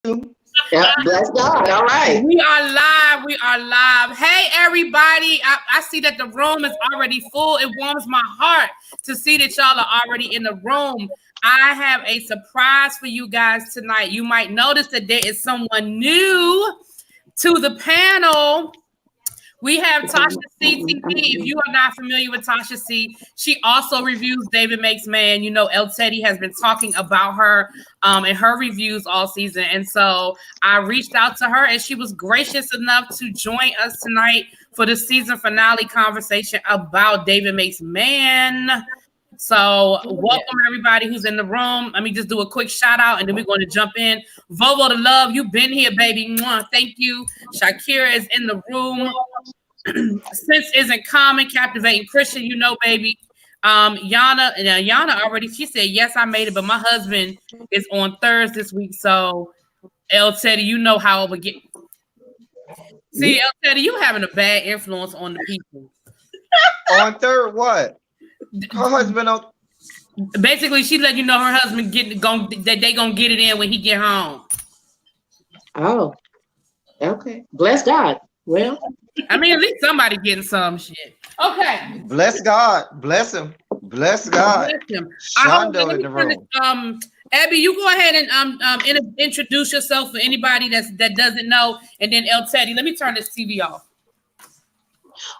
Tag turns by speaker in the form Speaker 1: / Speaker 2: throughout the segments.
Speaker 1: Yeah, bless God. All right.
Speaker 2: We are live. We are live. Hey, everybody. I see that the room is already full. It warms my heart to see that y'all are already in the room. I have a surprise for you guys tonight. You might notice that there is someone new to the panel. We have Tasha C. If you are not familiar with Tasha C, she also reviews David Makes Man. You know, El Teddy has been talking about her in her reviews all season. And so I reached out to her and she was gracious enough to join us tonight for the season finale conversation about David Makes Man. So welcome everybody who's in the room. Let me just do a quick shout out and then we're going to jump in. Vovo to Love, you've been here, baby. Mwah, thank you. Shakira is in the room. Sense isn't common. Captivating Christian, you know, baby. Yana already, she said, yes, I made it, but my husband is on Thursday this week. So El Teddy, you know how it would get. See, El Teddy, you having a bad influence on the people.
Speaker 3: On third, what? Her husband on.
Speaker 2: Basically, she let you know her husband that they gonna get it in when he get home.
Speaker 1: Oh, okay. Bless God. Well,
Speaker 2: I mean, at least somebody getting some shit. Okay.
Speaker 3: Bless God. Bless him. Bless God.
Speaker 2: Bless him.
Speaker 3: Shondo in the room.
Speaker 2: Abby, you go ahead and introduce yourself for anybody that doesn't know, and then El Teddy. Let me turn this TV off.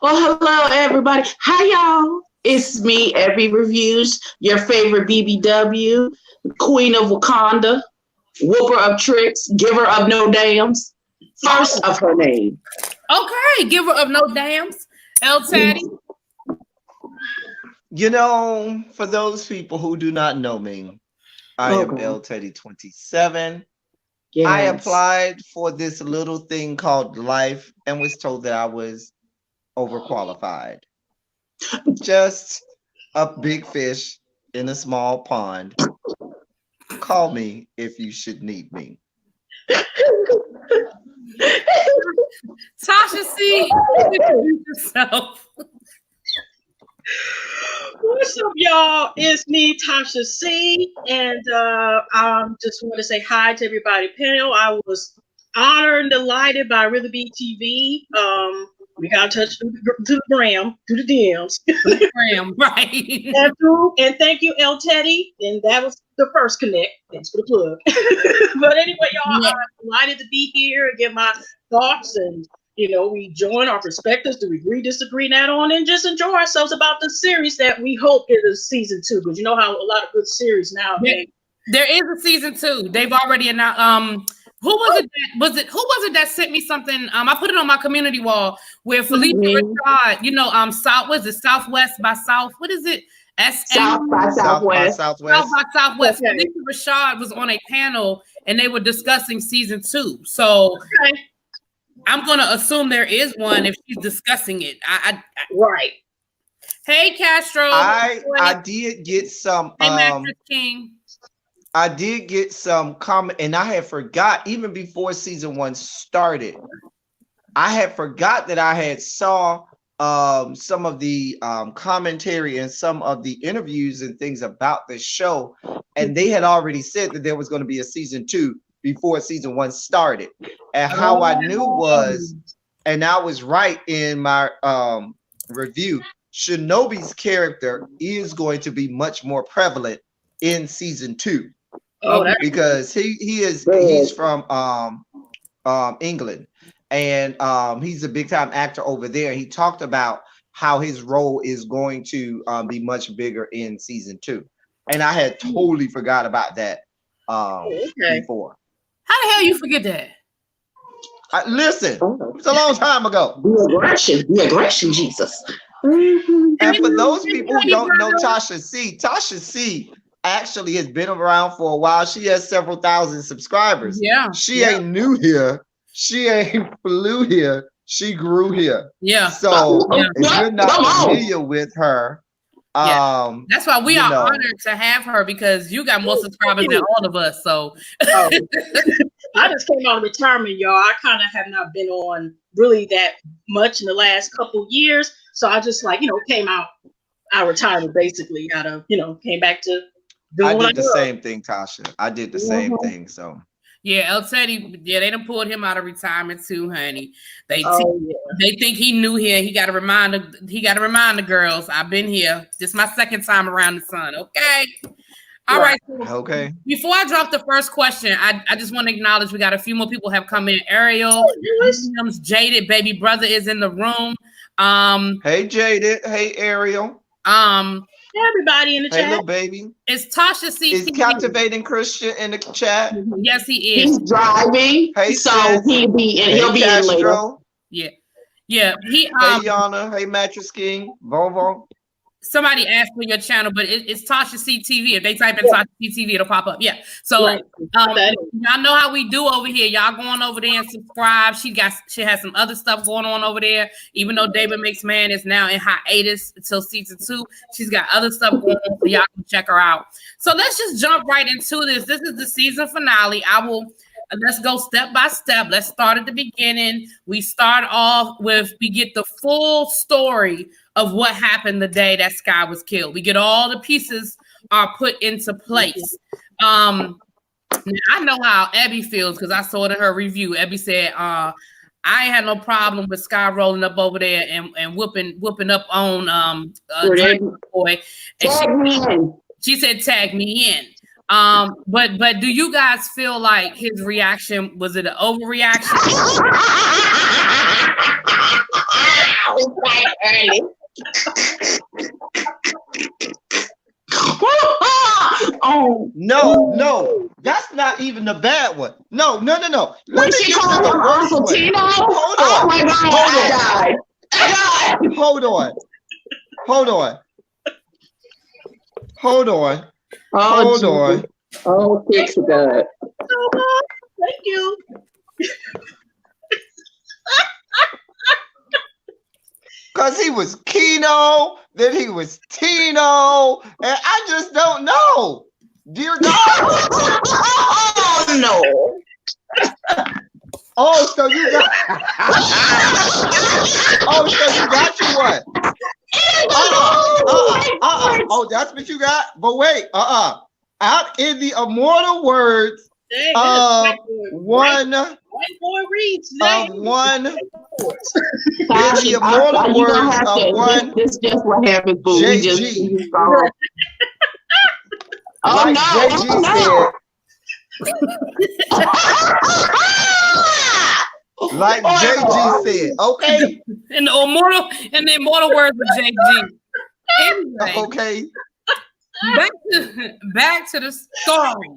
Speaker 1: well, hello everybody. Hi y'all. It's me, Abby Reviews, your favorite BBW, Queen of Wakanda, whooper of tricks, giver of no dams, first of her name.
Speaker 2: Okay, giver of no dams, El Teddy.
Speaker 3: You know, for those people who do not know me, I am El Teddy 27.
Speaker 1: Yes.
Speaker 3: I applied for this little thing called life and was told that I was overqualified. Just a big fish in a small pond. Call me if you should need me.
Speaker 2: Tasha C, introduce yourself.
Speaker 4: What's up, y'all? It's me, Tasha C, and I just want to say hi to everybody. Panel, I was honored and delighted by ReallyBTV. We got to touch to the gram, to the DMs.
Speaker 2: Gram, right.
Speaker 4: And thank you, El Teddy. And that was the first connect. Thanks for the plug. But anyway, y'all, I'm delighted to be here and get my thoughts. And, you know, we join our perspectives to agree, disagree, add on, and just enjoy ourselves about the series that we hope is season 2. Because you know how a lot of good series nowadays.
Speaker 2: There is a season 2. They've already announced. Who was it? Who was it that sent me something? I put it on my community wall where Felicia Rashad, you know, Southwest by South. What is it?
Speaker 1: South by Southwest.
Speaker 2: South by Southwest. Okay. Felicia Rashad was on a panel and they were discussing season 2. So I'm gonna assume there is one if she's discussing it.
Speaker 4: Right.
Speaker 2: Hey Castro.
Speaker 3: I did get some.
Speaker 2: Hey Mattress King.
Speaker 3: I did get some comment, and I had forgot even before season 1 started. I had forgot that I had saw some of the commentary and some of the interviews and things about this show, and they had already said that there was going to be a season 2 before season 1 started. And how I knew was, and I was right in my review, Shinobi's character is going to be much more prevalent in season 2. Because he's from England, and he's a big time actor over there. He talked about how his role is going to be much bigger in season 2, and I had totally forgot about that before.
Speaker 2: How the hell you forget that?
Speaker 3: Listen, it's a long time ago.
Speaker 1: The aggression, Jesus.
Speaker 3: And for those people who don't know Tasha C actually has been around for a while. She has several thousand subscribers.
Speaker 2: Yeah.
Speaker 3: She ain't new here. She ain't flew here. She grew here.
Speaker 2: Yeah.
Speaker 3: So if you're not familiar with her,
Speaker 2: that's why we are honored to have her, because you got more subscribers than all of us. So
Speaker 4: I just came out of retirement, y'all. I kind of have not been on really that much in the last couple years. So I just came out. I retired basically out of, came back to
Speaker 3: I did the same thing, Tasha. I did the same thing. So
Speaker 2: Yeah, El Teddy, they done pulled him out of retirement too, honey. They
Speaker 4: yeah.
Speaker 2: they think he knew here. He got to remind the girls. I've been here. This is my second time around the sun. Okay. All right. So
Speaker 3: Okay.
Speaker 2: before I drop the first question, I just want to acknowledge we got a few more people have come in. Ariel, Williams, Jaded, baby brother is in the room.
Speaker 3: Hey Jaded. Hey Ariel.
Speaker 4: Everybody in the chat.
Speaker 3: Hey little baby.
Speaker 2: Is Tasha C.
Speaker 3: Is Captivating Christian in the chat?
Speaker 2: Yes, he is.
Speaker 1: He's driving,
Speaker 3: Hey,
Speaker 1: so
Speaker 3: sis.
Speaker 1: he'll be in later.
Speaker 3: Castro.
Speaker 2: Yeah. Yeah. He
Speaker 3: Hey Yana. Hey Mattress King. Vovo.
Speaker 2: somebody asked for your channel, but it's Tasha CTV. If they type in Tasha CTV, it'll pop up. Yeah. So y'all know how we do over here. Y'all go on over there and subscribe. She has some other stuff going on over there. Even though David McMahon is now in hiatus until season 2, she's got other stuff going on, so y'all can check her out. So let's just jump right into this. This is the season finale. Let's go step by step. Let's start at the beginning. We start off with, we get the full story of what happened the day that Sky was killed. We get all the pieces are put into place. I know how Abby feels because I saw it in her review. Abby said, I ain't had no problem with Sky rolling up over there and whooping up on Boy. And she said, tag me in. But do you guys feel like his reaction, was it an overreaction?
Speaker 1: Oh
Speaker 3: no, that's not even the bad one. No.
Speaker 1: When she called him Uncle Tino, oh my God, I died.
Speaker 3: Hold on.
Speaker 1: Oh, fix that.
Speaker 4: Thank you.
Speaker 3: Because he was Keno, then he was Tino, and I just don't know. Dear God.
Speaker 1: Oh, no.
Speaker 3: Oh, so you got you one. Oh, that's what you got? But wait, out in the immortal words of one in the immortal words of one
Speaker 1: this is just what happens, boo.
Speaker 3: JG.
Speaker 1: Oh,
Speaker 3: like
Speaker 1: no.
Speaker 3: JG said. Like JG said, okay.
Speaker 2: In the immortal words of JG. Anyway,
Speaker 3: okay.
Speaker 2: Back to the story.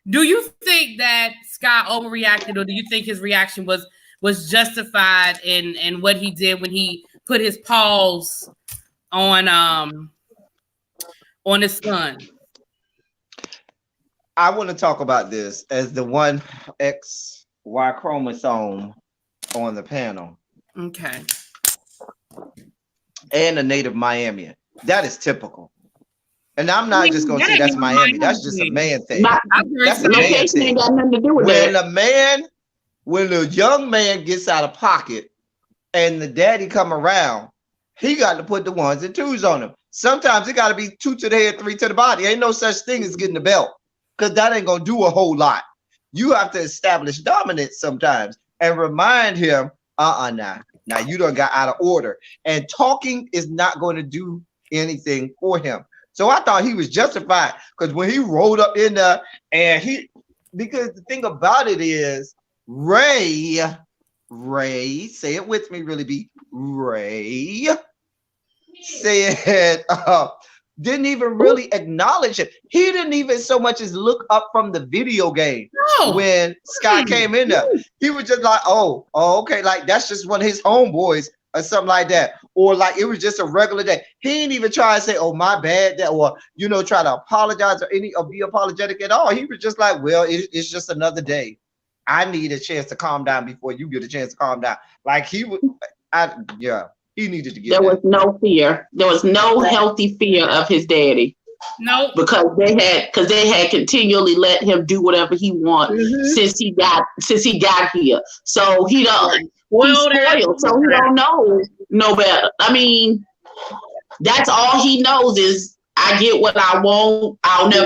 Speaker 2: Do you think that Sky overreacted, or do you think his reaction was justified in what he did when he put his paws on his son?
Speaker 3: I want to talk about this as the one XY chromosome on the panel.
Speaker 2: Okay.
Speaker 3: And a native Miamian. That is typical. And I'm not just going to say that's Miami. That's just a man thing. That's a man thing.
Speaker 1: Ain't got nothing to do with
Speaker 3: When a young man gets out of pocket and the daddy come around, he got to put the 1s and 2s on him. Sometimes it got to be 2 to the head, 3 to the body. Ain't no such thing as getting the belt, because that ain't going to do a whole lot. You have to establish dominance sometimes and remind him, now you done got out of order. And talking is not going to do anything for him. So I thought he was justified, because when he rolled up in there because the thing about it is Ray, say it with me, really be Ray said, didn't even really acknowledge it. He didn't even so much as look up from the video game when Sky came in there. He was just like, oh, okay, like that's just one of his homeboys or something like that. Or like it was just a regular day. He didn't even try to say, oh, my bad, that, or try to apologize or be apologetic at all. He was just like, well, it's just another day. I need a chance to calm down before you get a chance to calm down. Like he would, he needed to get.
Speaker 1: There was no fear. There was no healthy fear of his daddy.
Speaker 2: No,
Speaker 1: because they had continually let him do whatever he wanted since he got here. So he's spoiled, so he don't know no better. I mean, that's all he knows is I get what I want.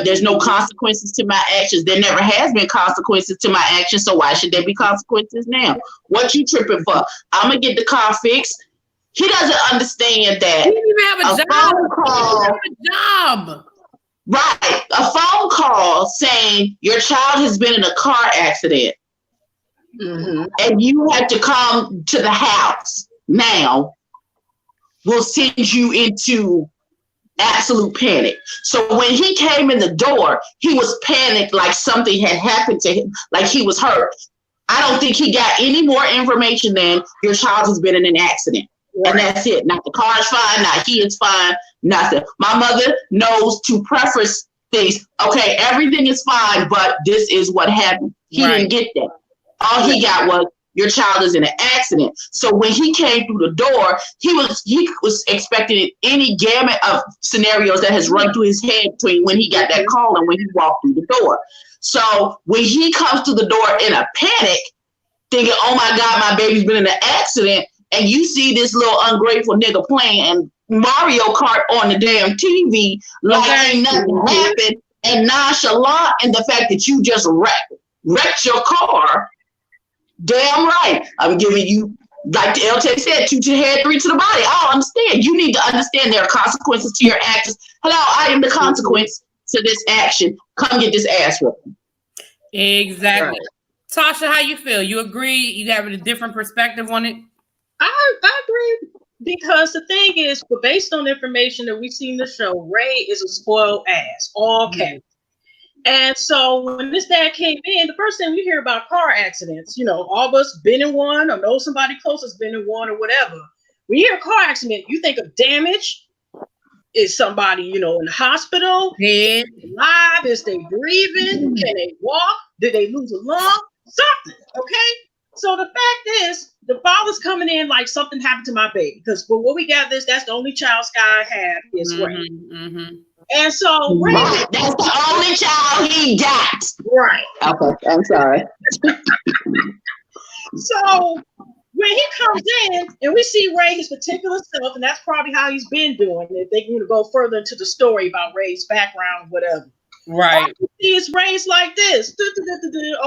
Speaker 1: There's no consequences to my actions. There never has been consequences to my actions. So why should there be consequences now? What you tripping for? I'm going to get the car fixed. He doesn't understand that.
Speaker 2: He didn't even have a job.
Speaker 1: Phone call,
Speaker 2: he didn't have a job.
Speaker 1: Right. A phone call saying your child has been in a car accident. Mm-hmm. And you have to come to the house now. Will send you into absolute panic. So when he came in the door, he was panicked like something had happened to him, like he was hurt. I don't think he got any more information than your child has been in an accident. Right. And that's it. Not the car is fine, not he is fine, nothing. My mother knows to preface things. Okay, everything is fine, but this is what happened. He didn't get that. All he got was your child is in an accident. So when he came through the door, he was expecting any gamut of scenarios that has run through his head between when he got that call and when he walked through the door. So when he comes to the door in a panic, thinking, oh my God, my baby's been in an accident, and you see this little ungrateful nigga playing Mario Kart on the damn TV like ain't nothing happened, and nonchalant in the fact that you just wrecked your car. Damn right. I'm giving you, like the LTEC said, 2 to the head, 3 to the body. I don't understand. You need to understand there are consequences to your actions. Hello, I am the consequence to this action. Come get this ass whooping.
Speaker 2: Exactly. Right. Tasha, how you feel? You agree? You have a different perspective on it?
Speaker 4: I agree, because the thing is, based on the information that we've seen in the show, Ray is a spoiled ass, all caps. And so when this dad came in, the first thing we hear about car accidents, all of us been in one or know somebody close has been in one or whatever. When you hear a car accident, you think of damage. Is somebody, in the hospital? Dead? Alive? Is they breathing? Can they walk? Did they lose a lung? Something, okay? So the fact is, the father's coming in like something happened to my baby. Because for what we got that's the only child Sky had is Ray. Mm-hmm. And so Ray,
Speaker 1: that's the only child he got.
Speaker 4: Right.
Speaker 1: Okay, I'm sorry.
Speaker 4: So when he comes in and we see Ray his particular self, and that's probably how he's been doing. If they can go further into the story about Ray's background, whatever.
Speaker 2: Right.
Speaker 4: All you see is Ray's like this.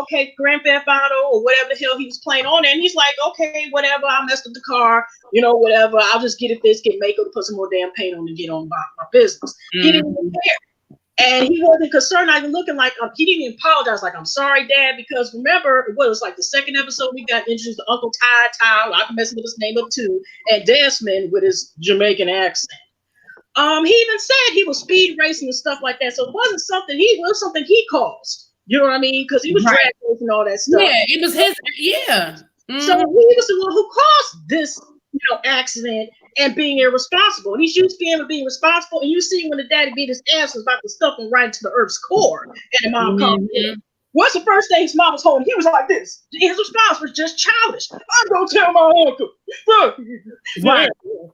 Speaker 4: Okay, Grand Theft Auto or whatever the hell he was playing on there. And he's like, okay, whatever, I messed up the car, whatever. I'll just get it fixed, get makeup, put some more damn paint on and get on about my business. Mm-hmm. He didn't even care. And he wasn't concerned, not even looking like, he didn't even apologize, like, I'm sorry, Dad, because remember, it was like the second episode we got introduced to Uncle Ty, I can mess with his name up too, and Desmond with his Jamaican accent. He even said he was speed racing and stuff like that. So it wasn't something he caused. You know what I mean? Because he was drag racing and all that stuff.
Speaker 2: Yeah, it was his. Yeah. Mm-hmm.
Speaker 4: So he was the one who caused this, accident and being irresponsible. And he's used to being responsible. And you see when the daddy beat his ass was about to stuff him right into the earth's core, and the mom comes in. What's the first thing his mom was holding? He was like this. His response was just childish. I'm gonna tell my uncle.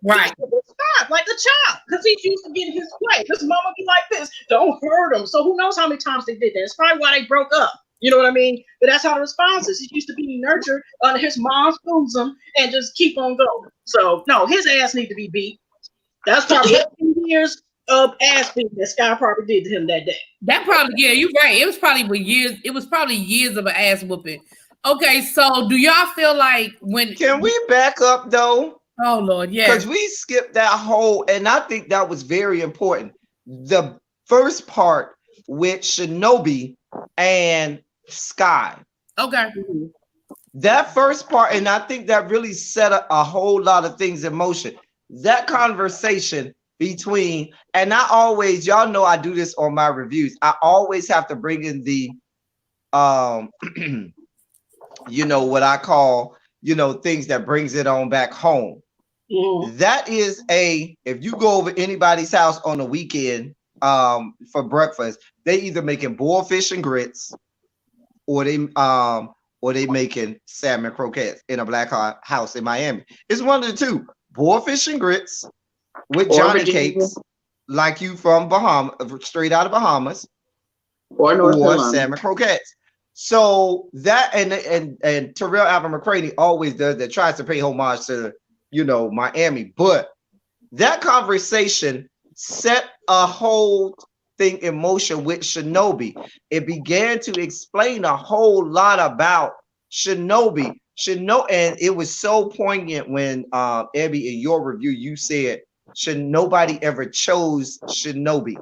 Speaker 2: Right.
Speaker 4: Like a child, because he's used to getting his way. His mama be like this. Don't hurt him. So who knows how many times they did that? It's probably why they broke up. You know what I mean? But that's how the response is. He's used to being nurtured under his mom's bosom and just keep on going. So no, his ass need to be beat. That's probably 15 years of ass beating that Sky probably did to him that day.
Speaker 2: That probably, yeah, you're right. It was probably years. It was probably years of an ass whooping. Okay, so do y'all feel like when?
Speaker 3: Can we back up though?
Speaker 2: Oh Lord, yeah.
Speaker 3: Because we skipped that whole, and I think that was very important. The first part with Shinobi and Sky.
Speaker 2: Okay.
Speaker 3: That first part, and I think that really set a whole lot of things in motion. That conversation between, and I always, y'all know I do this on my reviews. I always have to bring in the, what I call, things that brings it on back home. That is if you go over anybody's house on the weekend for breakfast, they either making boiled fish and grits, or they making salmon croquettes in a black house in Miami. It's one of the two: boiled fish and grits with Johnny cakes, like you from Bahamas, straight out of Bahamas, or salmon croquettes. So that and Terrell Alvin McCraney always does that, tries to pay homage to Miami, but that conversation set a whole thing in motion with Shinobi. It began to explain a whole lot about Shinobi. And it was so poignant when Abby, in your review, you said nobody ever chose Shinobi.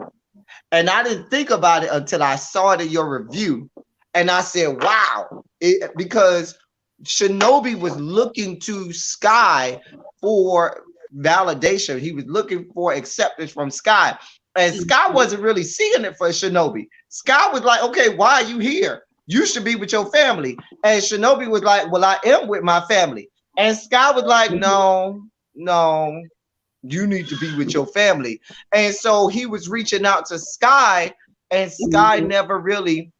Speaker 3: And I didn't think about it until I saw it in your review. And I said, wow, because Shinobi was looking to Sky for validation. He was looking for acceptance from Sky. And Sky wasn't really seeing it for Shinobi. Sky was like, okay, why are you here? You should be with your family. And Shinobi was like, well, I am with my family. And Sky was like, no, you need to be with your family. And so he was reaching out to Sky, and Sky never really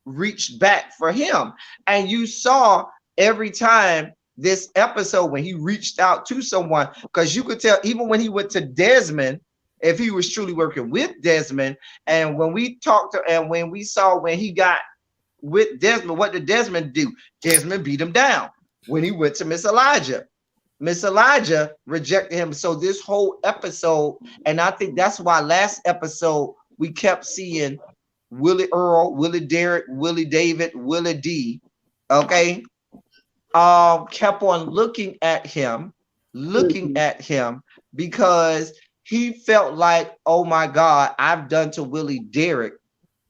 Speaker 3: reached back for him. And you saw every time this episode when he reached out to someone, because you could tell even when he went to Desmond, if he was truly working with Desmond. And when we talked to, and when we saw when he got with Desmond, what did Desmond do? Desmond beat him down. When he went to Miss Elijah rejected him. So this whole episode, and I think that's why last episode we kept seeing Willie Earl, Willie Derek, Willie David, Willie D, okay, kept on looking at him because he felt like, oh my God, I've done to Willie Derek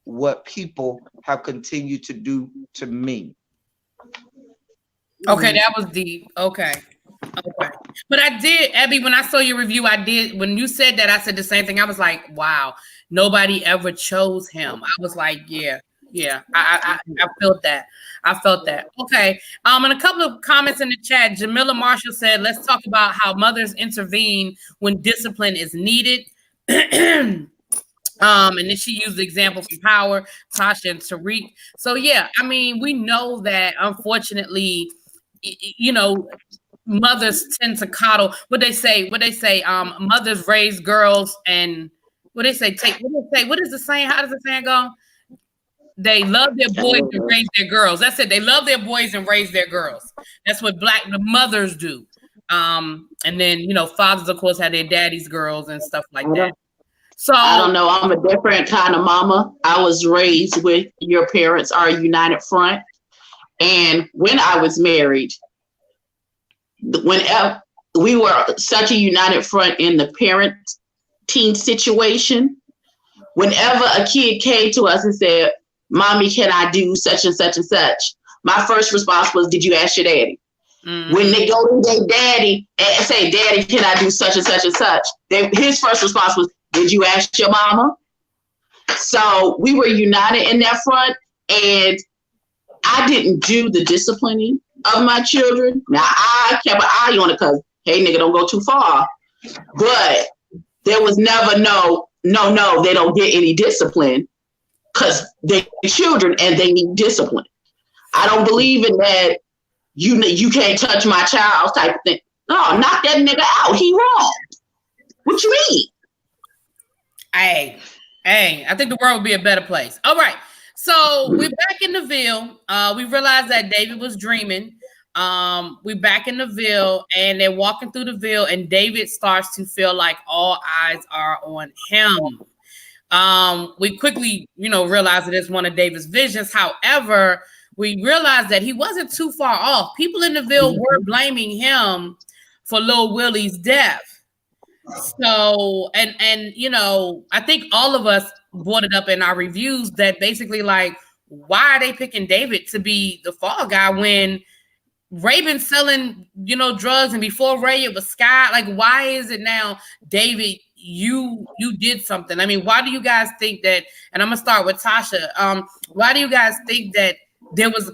Speaker 3: what people have continued to do to me.
Speaker 2: Okay, that was deep. Okay. But I did, Abby, when I saw your review, when you said that, I said the same thing. I was like, wow, nobody ever chose him. I was like, yeah, I felt that. Okay. And a couple of comments in the chat. Jamila Marshall said, let's talk about how mothers intervene when discipline is needed. And then she used the example from Power, Tasha, and Tariq. So yeah, I mean, we know that unfortunately, mothers tend to coddle. What they say, mothers raise girls, and what is the saying? How does the saying go? They love their boys and raise their girls. That's it. They love their boys and raise their girls. That's what the mothers do. And then, fathers, of course, have their daddy's girls and stuff like that. So
Speaker 1: I don't know. I'm a different kind of mama. I was raised with your parents are a united front. And when I was married, whenever we were such a united front in the parenting situation, whenever a kid came to us and said, Mommy, can I do such and such and such? My first response was, did you ask your daddy? Mm-hmm. When they go to their daddy and say, Daddy, can I do such and such and such? His first response was, did you ask your mama? So we were united in that front, and I didn't do the disciplining of my children. Now I kept an eye on it because, hey, nigga, don't go too far. But there was never no, they don't get any discipline because they're children and they need discipline. I don't believe in that. You can't touch my child type of thing. No, knock that nigga out. He wrong. What you mean?
Speaker 2: Hey, I think the world would be a better place. All right. So we're back in the Ville. We realized that David was dreaming. We're back in the Ville, and they're walking through the Ville, and David starts to feel like all eyes are on him. We quickly, realize that it's one of David's visions. However, we realized that he wasn't too far off. People in the Ville were blaming him for Lil Willie's death. So, and I think all of us brought it up in our reviews that basically, like, why are they picking David to be the fall guy when Ray been selling, drugs, and before Ray it was Sky? Like, why is it now, David, you did something? I mean, why do you guys think that? And I'm gonna start with Tasha. Why do you guys think that there was,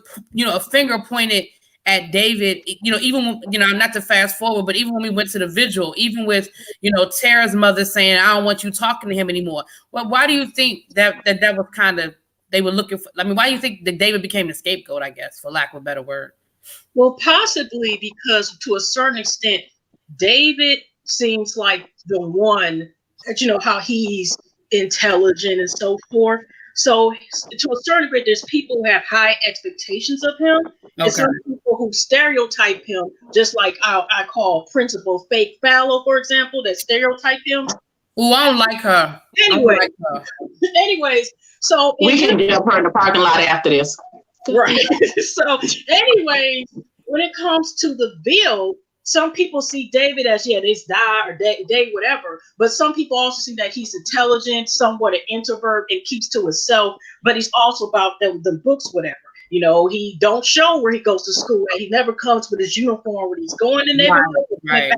Speaker 2: a finger pointed at David, even when, not to fast forward, but even when we went to the vigil, even with, Tara's mother saying, I don't want you talking to him anymore. Well, why do you think that was kind of, they were looking for, why do you think that David became the scapegoat, I guess, for lack of a better word?
Speaker 4: Well, possibly because to a certain extent, David seems like the one that, how he's intelligent and so forth. So to a certain degree, there's people who have high expectations of him, and some people who stereotype him, just like I call Principal Fake Fallow, for example, that stereotype him.
Speaker 2: Oh, I don't like her.
Speaker 4: Anyway,
Speaker 2: I don't like her.
Speaker 4: anyways, so
Speaker 1: We can jump her in the parking lot after this.
Speaker 4: right. So, anyways, when it comes to the bill, some people see David as they die or they whatever, but some people also see that he's intelligent, somewhat an introvert, and keeps to himself. But he's also about the books, whatever. You know, he don't show where he goes to school, and he never comes with his uniform when he's going in the neighborhood.
Speaker 2: Right.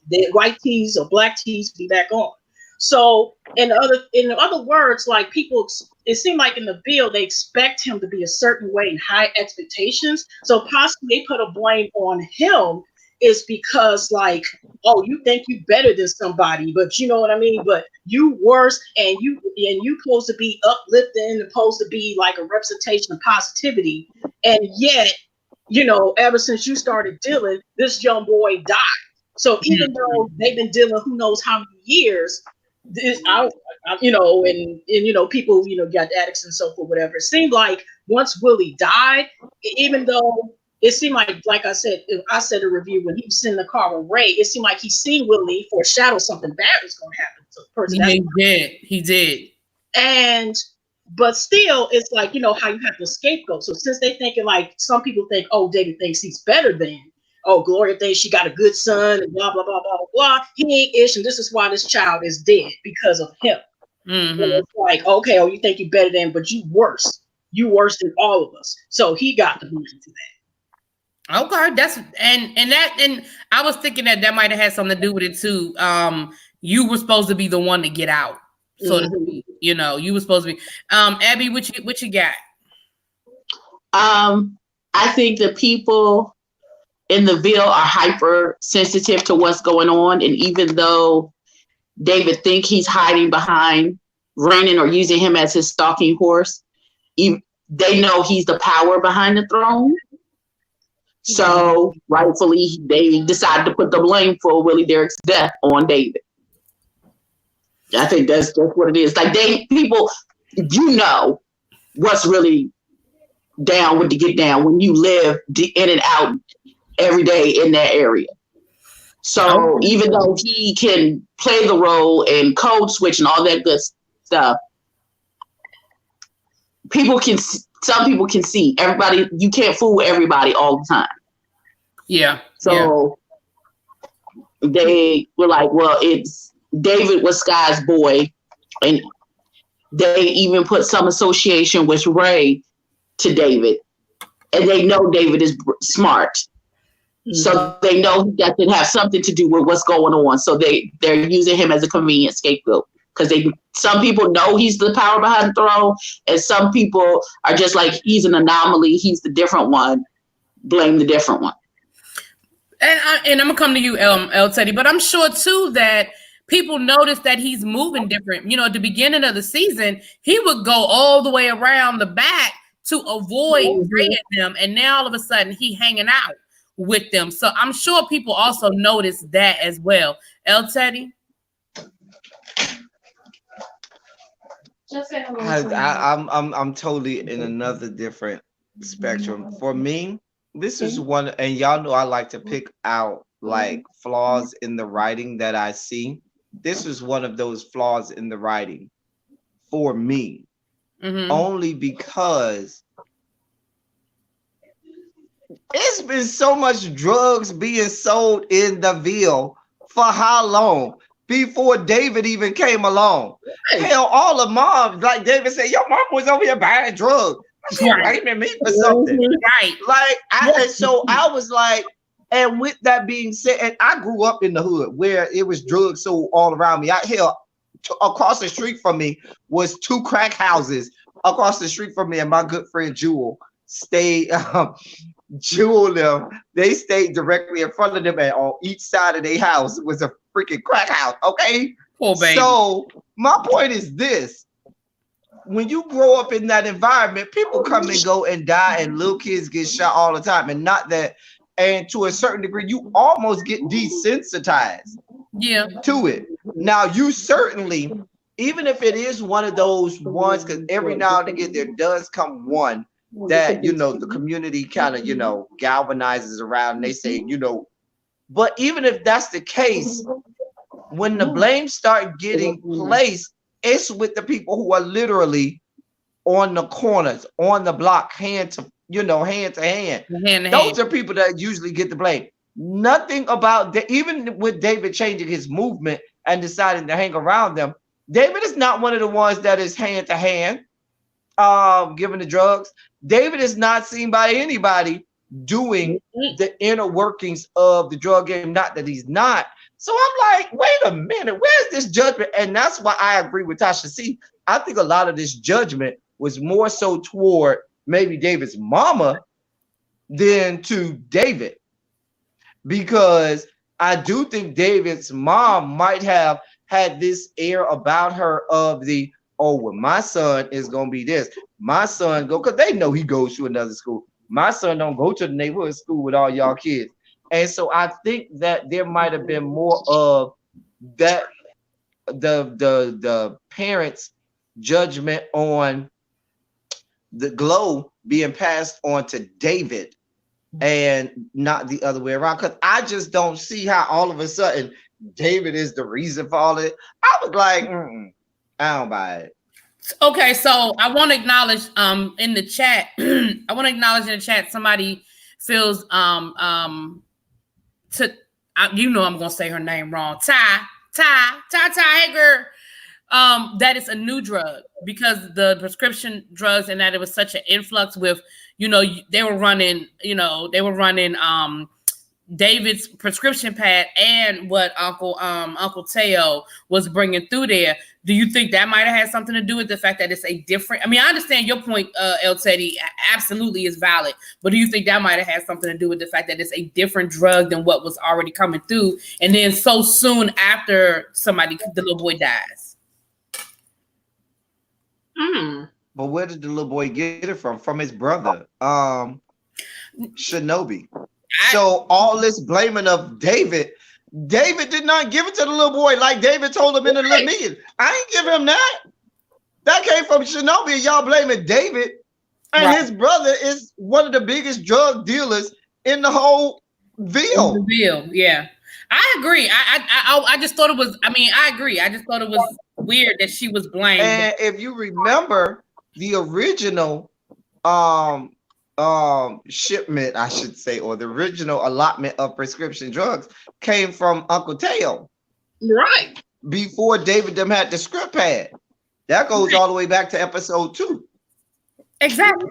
Speaker 4: The white tees or black tees be back on. So, in other words, like people, it seemed like in the bill they expect him to be a certain way and high expectations. So possibly they put a blame on him is because like, oh, you think you better than somebody, but you know what I mean? But you worse, and you supposed to be uplifting, supposed to be like a representation of positivity, and yet, you know, ever since you started dealing, this young boy died. So even though they've been dealing who knows how many years, this you know, and you know, people, you know, got addicts and so forth, whatever. It seemed like once Willie died, even though it seemed like I said in a review, when he was in the car with Ray, it seemed like he seen Willie foreshadow something bad was going to happen to the person.
Speaker 2: Yeah, he did.
Speaker 4: But still, it's like, you know, how you have the scapegoat. So since they thinking like, some people think, oh, David thinks he's better than, oh, Gloria thinks she got a good son and blah, blah, blah, blah, blah, blah. He ain't ish, and this is why this child is dead, because of him.
Speaker 2: Mm-hmm.
Speaker 4: It's like, okay, oh, you think you better than, but you worse. You worse than all of us. So he got the boost to that.
Speaker 2: Okay, that's and I was thinking that might have had something to do with it too. You were supposed to be the one to get out, so to speak. You know, you were supposed to be. Abby, what you got?
Speaker 1: I think the people in the Ville are hyper sensitive to what's going on, and even though David think he's hiding behind Renan or using him as his stalking horse, they know he's the power behind the throne. So rightfully, they decided to put the blame for Willie Derrick's death on David. I think that's just what it is. Like people, you know, what's really down with the get down when you live in and out every day in that area. So even though he can play the role and code switch and all that good stuff, some people can see everybody. You can't fool everybody all the time.
Speaker 2: Yeah.
Speaker 1: So they were like, well, it's David was Sky's boy, and they even put some association with Ray to David, and they know David is smart. So they know that can have something to do with what's going on. So they're using him as a convenient scapegoat, because some people know he's the power behind the throne, and some people are just like, he's an anomaly, he's the different one, blame the different one.
Speaker 2: And I'm gonna come to you, El Teddy, but I'm sure too that people notice that he's moving different. You know, at the beginning of the season, he would go all the way around the back to avoid Ray and them, and now all of a sudden he hanging out with them. So I'm sure people also notice that as well. El Teddy?
Speaker 3: I'm totally in another different spectrum. For me, this is one, and y'all know I like to pick out like flaws in the writing that I see. This is one of those flaws in the writing for me, only because it's been so much drugs being sold in the Ville for how long? Before David even came along. Hell, all the moms, like David said, your mom was over here buying drugs. She blaming me for something.
Speaker 2: Right.
Speaker 3: Like, I was like, and with that being said, and I grew up in the hood where it was drugs sold all around me. Across the street from me was 2 crack houses. Across the street from me, and my good friend Jewel stayed, they stayed directly in front of them, and on each side of their house was a freaking crack house. Okay.
Speaker 2: Poor baby.
Speaker 3: So my point is this: when you grow up in that environment, people come and go and die, and little kids get shot all the time. And not that, and to a certain degree, you almost get desensitized to it. Now, you certainly, even if it is one of those ones, because every now and again there does come one that, you know, the community kind of, you know, galvanizes around, and they say, you know, but even if that's the case, when the blame start getting placed, it's with the people who are literally on the corners, on the block, hand to hand. Those are people that usually get the blame. Nothing about even with David changing his movement and deciding to hang around them. David is not one of the ones that is hand to hand, giving the drugs. David is not seen by anybody doing the inner workings of the drug game. Not that he's not. So I'm like, wait a minute, where's this judgment? And that's why I agree with Tasha C. I think a lot of this judgment was more so toward maybe David's mama than to David. Because I do think David's mom might have had this air about her of the, oh, well, my son is going to be this. My son go, because they know he goes to another school. My son don't go to the neighborhood school with all y'all kids. And so I think that there might have been more of that, the parents' judgment on the glow being passed on to David and not the other way around. Because I just don't see how all of a sudden David is the reason for all it. I was like, I don't buy it.
Speaker 2: Okay, so I want to acknowledge in the chat. I want to acknowledge in the chat somebody feels you know I'm gonna say her name wrong. Ty Hager. That is a new drug because the prescription drugs and that it was such an influx with, they were running David's prescription pad and what Uncle Teo was bringing through there. Do you think that might have had something to do with the fact that it's a different? I mean, I understand your point, El Teddy, absolutely is valid, but do you think that might have had something to do with the fact that it's a different drug than what was already coming through, and then so soon after the little boy dies?
Speaker 3: But where did the little boy get it from? From his brother, Shinobi. So all this blaming of David did not give it to the little boy like David told him in the little meeting. I ain't give him that. That came from Shinobi, and y'all blaming David. And his brother is one of the biggest drug dealers in the whole Ville.
Speaker 2: Yeah. I agree. I just thought it was, I agree. I just thought it was weird that she was blamed.
Speaker 3: And if you remember the original shipment, I should say, or the original allotment of prescription drugs came from Uncle Teo.
Speaker 4: Right.
Speaker 3: Before David them had the script pad. That goes all the way back to episode 2.
Speaker 2: Exactly.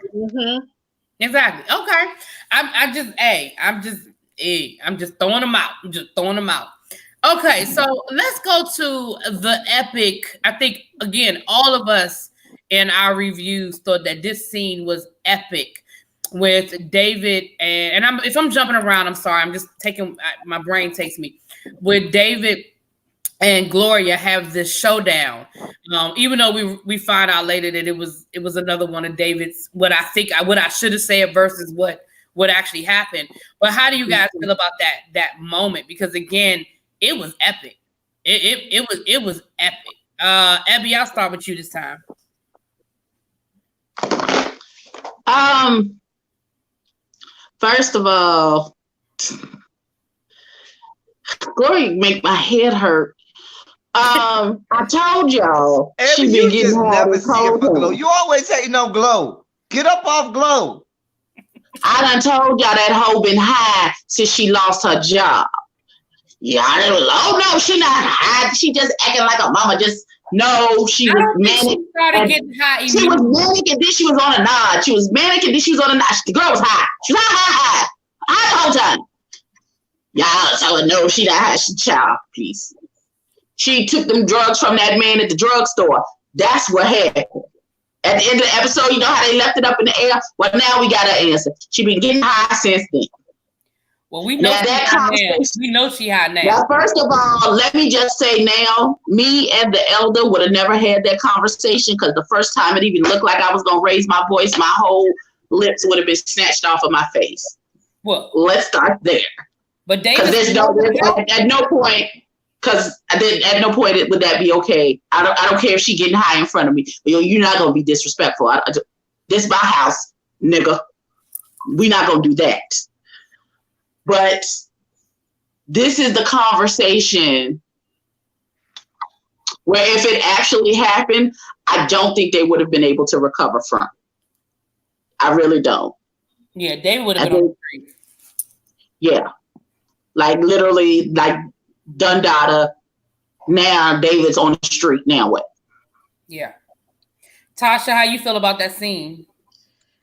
Speaker 2: Exactly. Okay. I'm just throwing them out. Okay, so let's go to the epic. I think again, all of us in our reviews thought that this scene was epic with David and if I'm jumping around, I'm sorry. I'm just taking my brain takes me with David and Gloria have this showdown. Even though we find out later that it was another one of David's what I should have said versus what actually happened. But how do you guys feel about that moment? Because again, it was epic. It was epic. Abby, I'll start with you this time.
Speaker 1: First of all, Gloria make my head hurt. I told y'all she been getting
Speaker 3: never see it for Glow. You always hating on Glow. Get up off Glow.
Speaker 1: I done told y'all that hoe been high since she lost her job. Yeah, oh no, she not high. She just acting like a mama. No, she was manic. She was manic and then she was on a nod. She was manic and then she was on a nod. The girl was high. She was high the whole time. Y'all tell her no, she not high. She child, please. She took them drugs from that man at the drugstore. That's what happened. At the end of the episode, you know how they left it up in the air? Well, now we got her answer. She been getting high since then.
Speaker 2: Well, we know she high now.
Speaker 1: Now, first of all, let me just say now, me and the elder would have never had that conversation because the first time it even looked like I was going to raise my voice, my whole lips would have been snatched off of my face.
Speaker 2: Well,
Speaker 1: let's start there.
Speaker 2: But David,
Speaker 1: at no point, because at no point would that be okay. I don't care if she getting high in front of me. You're not going to be disrespectful. This my house, nigga. We not going to do that. But this is the conversation where if it actually happened, I don't think they would have been able to recover from. I really don't.
Speaker 2: Yeah, David would have been on the street.
Speaker 1: Yeah. Like literally, like Dundada. Now David's on the street. Now what?
Speaker 2: Yeah. Tasha, how you feel about that scene?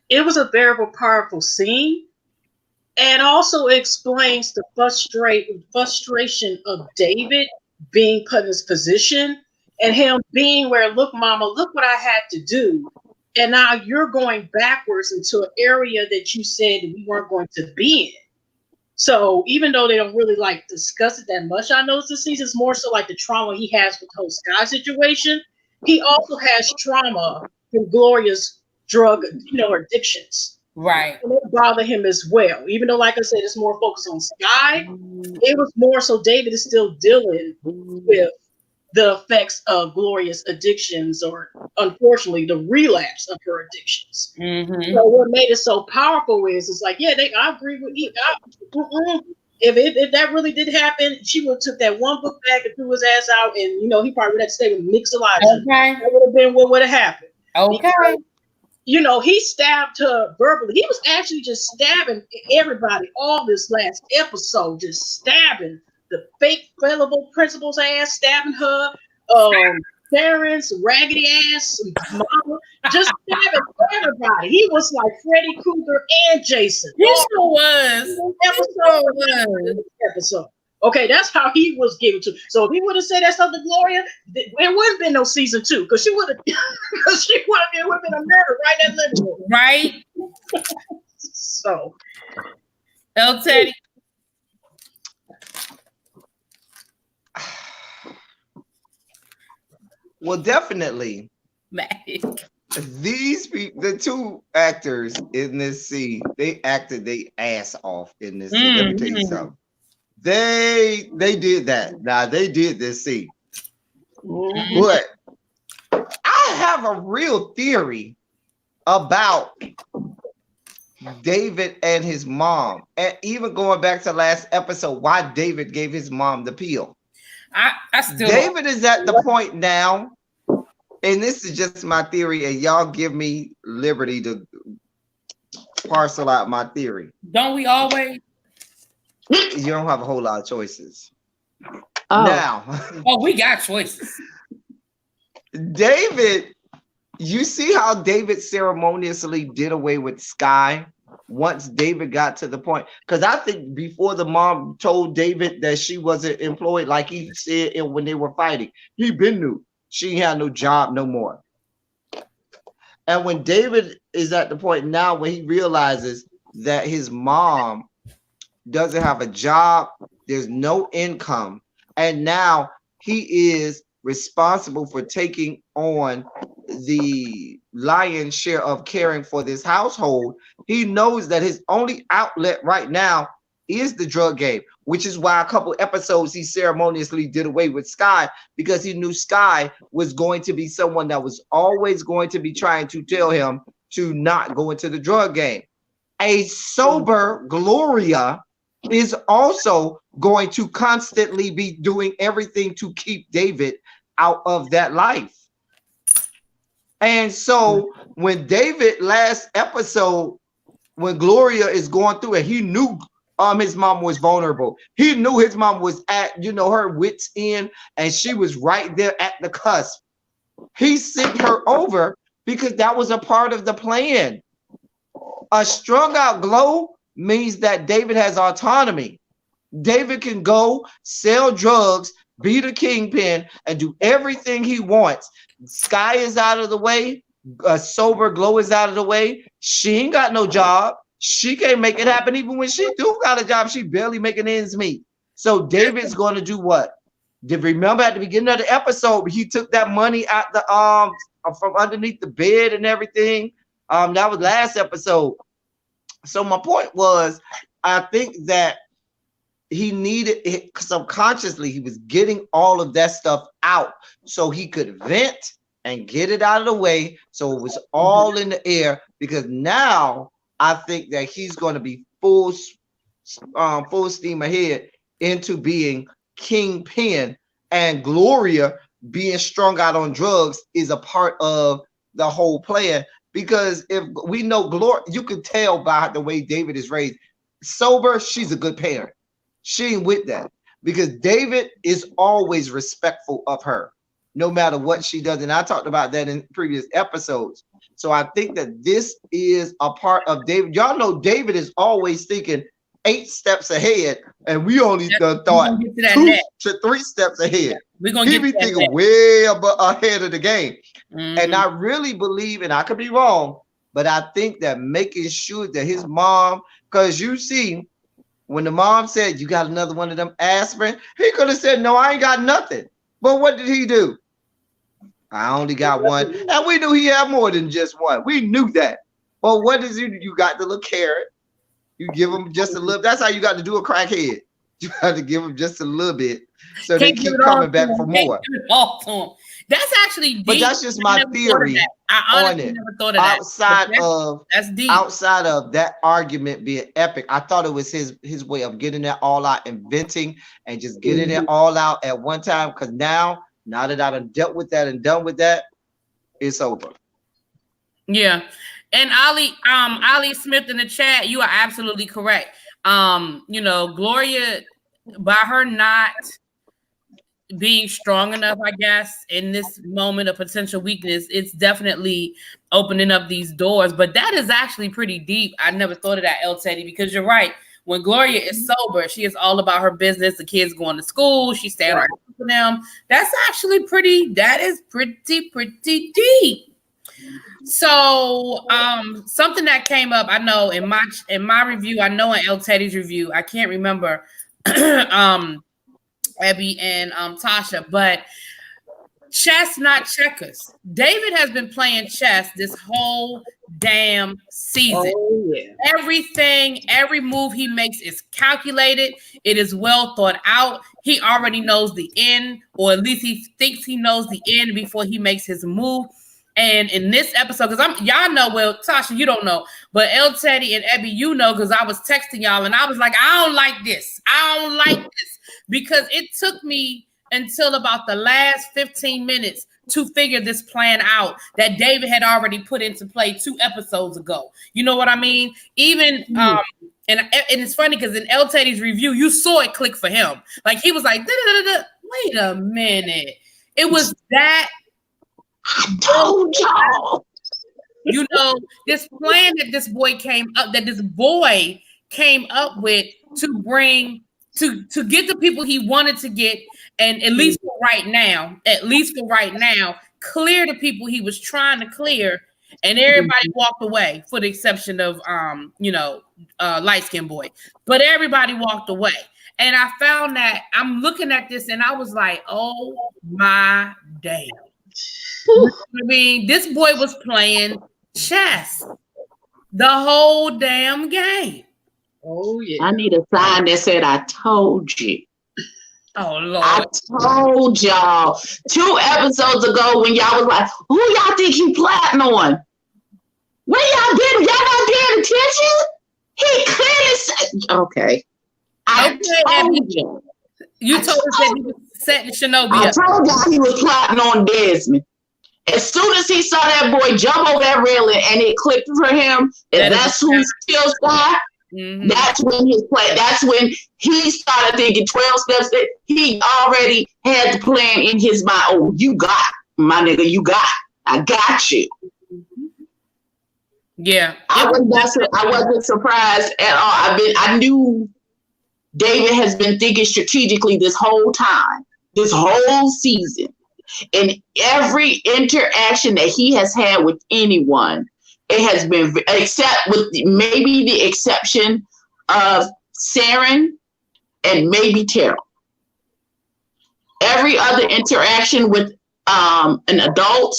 Speaker 4: It was a very powerful scene, and also explains the frustration of David being put in his position, and him being where, look, mama, look what I had to do. And now you're going backwards into an area that you said that we weren't going to be in. So even though they don't really like discuss it that much, I know this season is more so like the trauma he has with the whole Sky situation. He also has trauma from Gloria's drug, addictions.
Speaker 2: Right.
Speaker 4: And it bothered him as well. Even though, like I said, it's more focused on Sky, it was more so David is still dealing with the effects of Gloria's addictions, or unfortunately the relapse of her addictions.
Speaker 2: Mm-hmm.
Speaker 4: So what made it so powerful is it's like, yeah, I agree with you. If that really did happen, she would have took that one book bag and threw his ass out, and he probably would have stayed with Mix Elijah.
Speaker 2: Okay.
Speaker 4: That would have been what would have happened.
Speaker 2: Okay.
Speaker 4: Because, he stabbed her verbally. He was actually just stabbing everybody all this last episode, just stabbing the fake fallible principal's ass, stabbing her, parents, raggedy ass, mama, just stabbing everybody. He was like Freddy Krueger and Jason.
Speaker 2: He sure was.
Speaker 4: Episode. Okay, that's how he was given to. So if he would have said that stuff to Gloria, there wouldn't have been no season 2, because it would have been a murder right in that living room.
Speaker 2: Right.
Speaker 4: So,
Speaker 2: El Teddy.
Speaker 3: Well, definitely. The two actors in this scene, they acted their ass off in this scene. Let me tell you something. They did that. Now they did this scene. But I have a real theory about David and his mom. And even going back to last episode, why David gave his mom the pill. David is at the point now, and this is just my theory, and y'all give me liberty to parcel out my theory.
Speaker 2: Don't we always?
Speaker 3: You don't have a whole lot of choices.
Speaker 1: Oh.
Speaker 3: Now.
Speaker 2: Oh, we got choices.
Speaker 3: David, you see how David ceremoniously did away with Sky once David got to the point? Because I think before the mom told David that she wasn't employed, like he said when they were fighting, he been knew she had no job no more. And when David is at the point now where he realizes that his mom doesn't have a job, there's no income, and now he is responsible for taking on the lion's share of caring for this household, he knows that his only outlet right now is the drug game, which is why a couple episodes he ceremoniously did away with Sky, because he knew Sky was going to be someone that was always going to be trying to tell him to not go into the drug game. A sober Gloria is also going to constantly be doing everything to keep David out of that life. And so when David last episode, when Gloria is going through it, he knew his mom was vulnerable. He knew his mom was at, her wits end, and she was right there at the cusp. He sent her over because that was a part of the plan. A strung out Glow means that David has autonomy. David can go sell drugs, be the kingpin, and do everything he wants. Sky is out of the way. Sober Glow is out of the way. She ain't got no job. She can't make it happen. Even when she do got a job, she barely making ends meet. So David's going to do what? Remember at the beginning of the episode, he took that money out the from underneath the bed and everything. That was last episode. So my point was, I think that he needed it subconsciously. He was getting all of that stuff out so he could vent and get it out of the way. So it was all in the air, because now I think that he's going to be full steam ahead into being kingpin, and Gloria being strung out on drugs is a part of the whole plan. Because if we know Gloria, you can tell by the way David is raised. Sober, she's a good parent. She ain't with that. Because David is always respectful of her, no matter what she does. And I talked about that in previous episodes. So I think that this is a part of David. Y'all know David is always thinking 8 steps ahead, and we only thought 2 to 3 steps ahead.
Speaker 2: We're gonna
Speaker 3: be thinking way ahead of the game. And I really believe, and I could be wrong, but I think that making sure that his mom, because you see, when the mom said, you got another one of them aspirin, he could have said, no, I ain't got nothing. But what did he do? I only got one. And we knew he had more than just one. We knew that. But what is it? You got the little carrot. You give him just a little. That's how you got to do a crackhead. You got to give him just a little bit so they keep coming back for more.
Speaker 2: That's actually deep.
Speaker 3: But that's just my theory on it.
Speaker 2: Never thought of that.
Speaker 3: Outside of that argument being epic, I thought it was his way of getting it all out, inventing and just getting it all out at one time. Because now that I've dealt with that and done with that, it's over.
Speaker 2: Yeah. And Ali Smith in the chat, you are absolutely correct. Gloria, by her not being strong enough, I guess, in this moment of potential weakness, it's definitely opening up these doors. But that is actually pretty deep. I never thought of that, El Teddy, because you're right. When Gloria is sober, she is all about her business. The kids going to school. She's staying right for them. That's actually pretty deep. So something that came up, I know in my review, I know in El Teddy's review, I can't remember Abby and Tasha, but chess, not checkers. David has been playing chess this whole damn season.
Speaker 4: Oh, yeah.
Speaker 2: Everything, every move he makes is calculated. It is well thought out. He already knows the end, or at least he thinks he knows the end before he makes his move. And in this episode, because y'all know, well, Tasha, you don't know, but El Teddy and Abby, you know, because I was texting y'all and I was like, I don't like this. Because it took me until about the last 15 minutes to figure this plan out that David had already put into play 2 episodes ago. You know what I mean? Even and it's funny because in El Teddy's review, you saw it click for him. Like he was like, wait a minute. It was that.
Speaker 1: I told y'all.
Speaker 2: You know, this plan that this boy came up with to bring to get the people he wanted to get, and at least for right now, clear the people he was trying to clear, and everybody walked away, for the exception of light-skinned boy. But everybody walked away. And I found that I'm looking at this and I was like, oh my damn. I mean, this boy was playing chess the whole damn game.
Speaker 4: Oh, yeah.
Speaker 1: I need a sign that said, I told you.
Speaker 2: Oh, Lord.
Speaker 1: I told y'all 2 episodes ago when y'all was like, who y'all think he plotting on? Where y'all been? Y'all not paying attention? He clearly said, okay. I told you.
Speaker 2: You told us that he was setting Shinobi
Speaker 1: I
Speaker 2: up.
Speaker 1: told y'all he was plotting on Desmond. As soon as he saw that boy jump over that railing and it clicked for him, and that's who still got. Mm-hmm. That's when he started thinking 12 steps. That he already had the plan in his mind. Oh, you got, my nigga, you got. I got you.
Speaker 2: Yeah,
Speaker 1: I wasn't surprised at all. I knew David has been thinking strategically this whole time, this whole season, and every interaction that he has had with anyone. It has been, except with maybe the exception of Saren and maybe Terrell. Every other interaction with an adult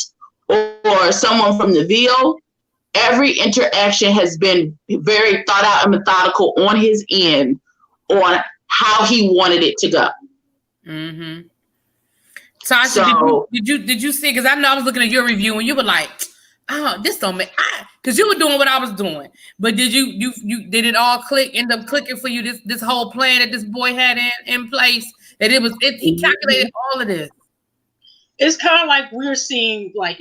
Speaker 1: or someone from the VO, every interaction has been very thought out and methodical on his end on how he wanted it to go.
Speaker 2: Mm-hmm. Tasha, did you see? Because I know I was looking at your review and you were like, oh, this don't make, because you were doing what I was doing. But did you did it all end up clicking for you, this whole plan that this boy had in place? That he calculated all of this.
Speaker 4: it's kind of like we're seeing, like,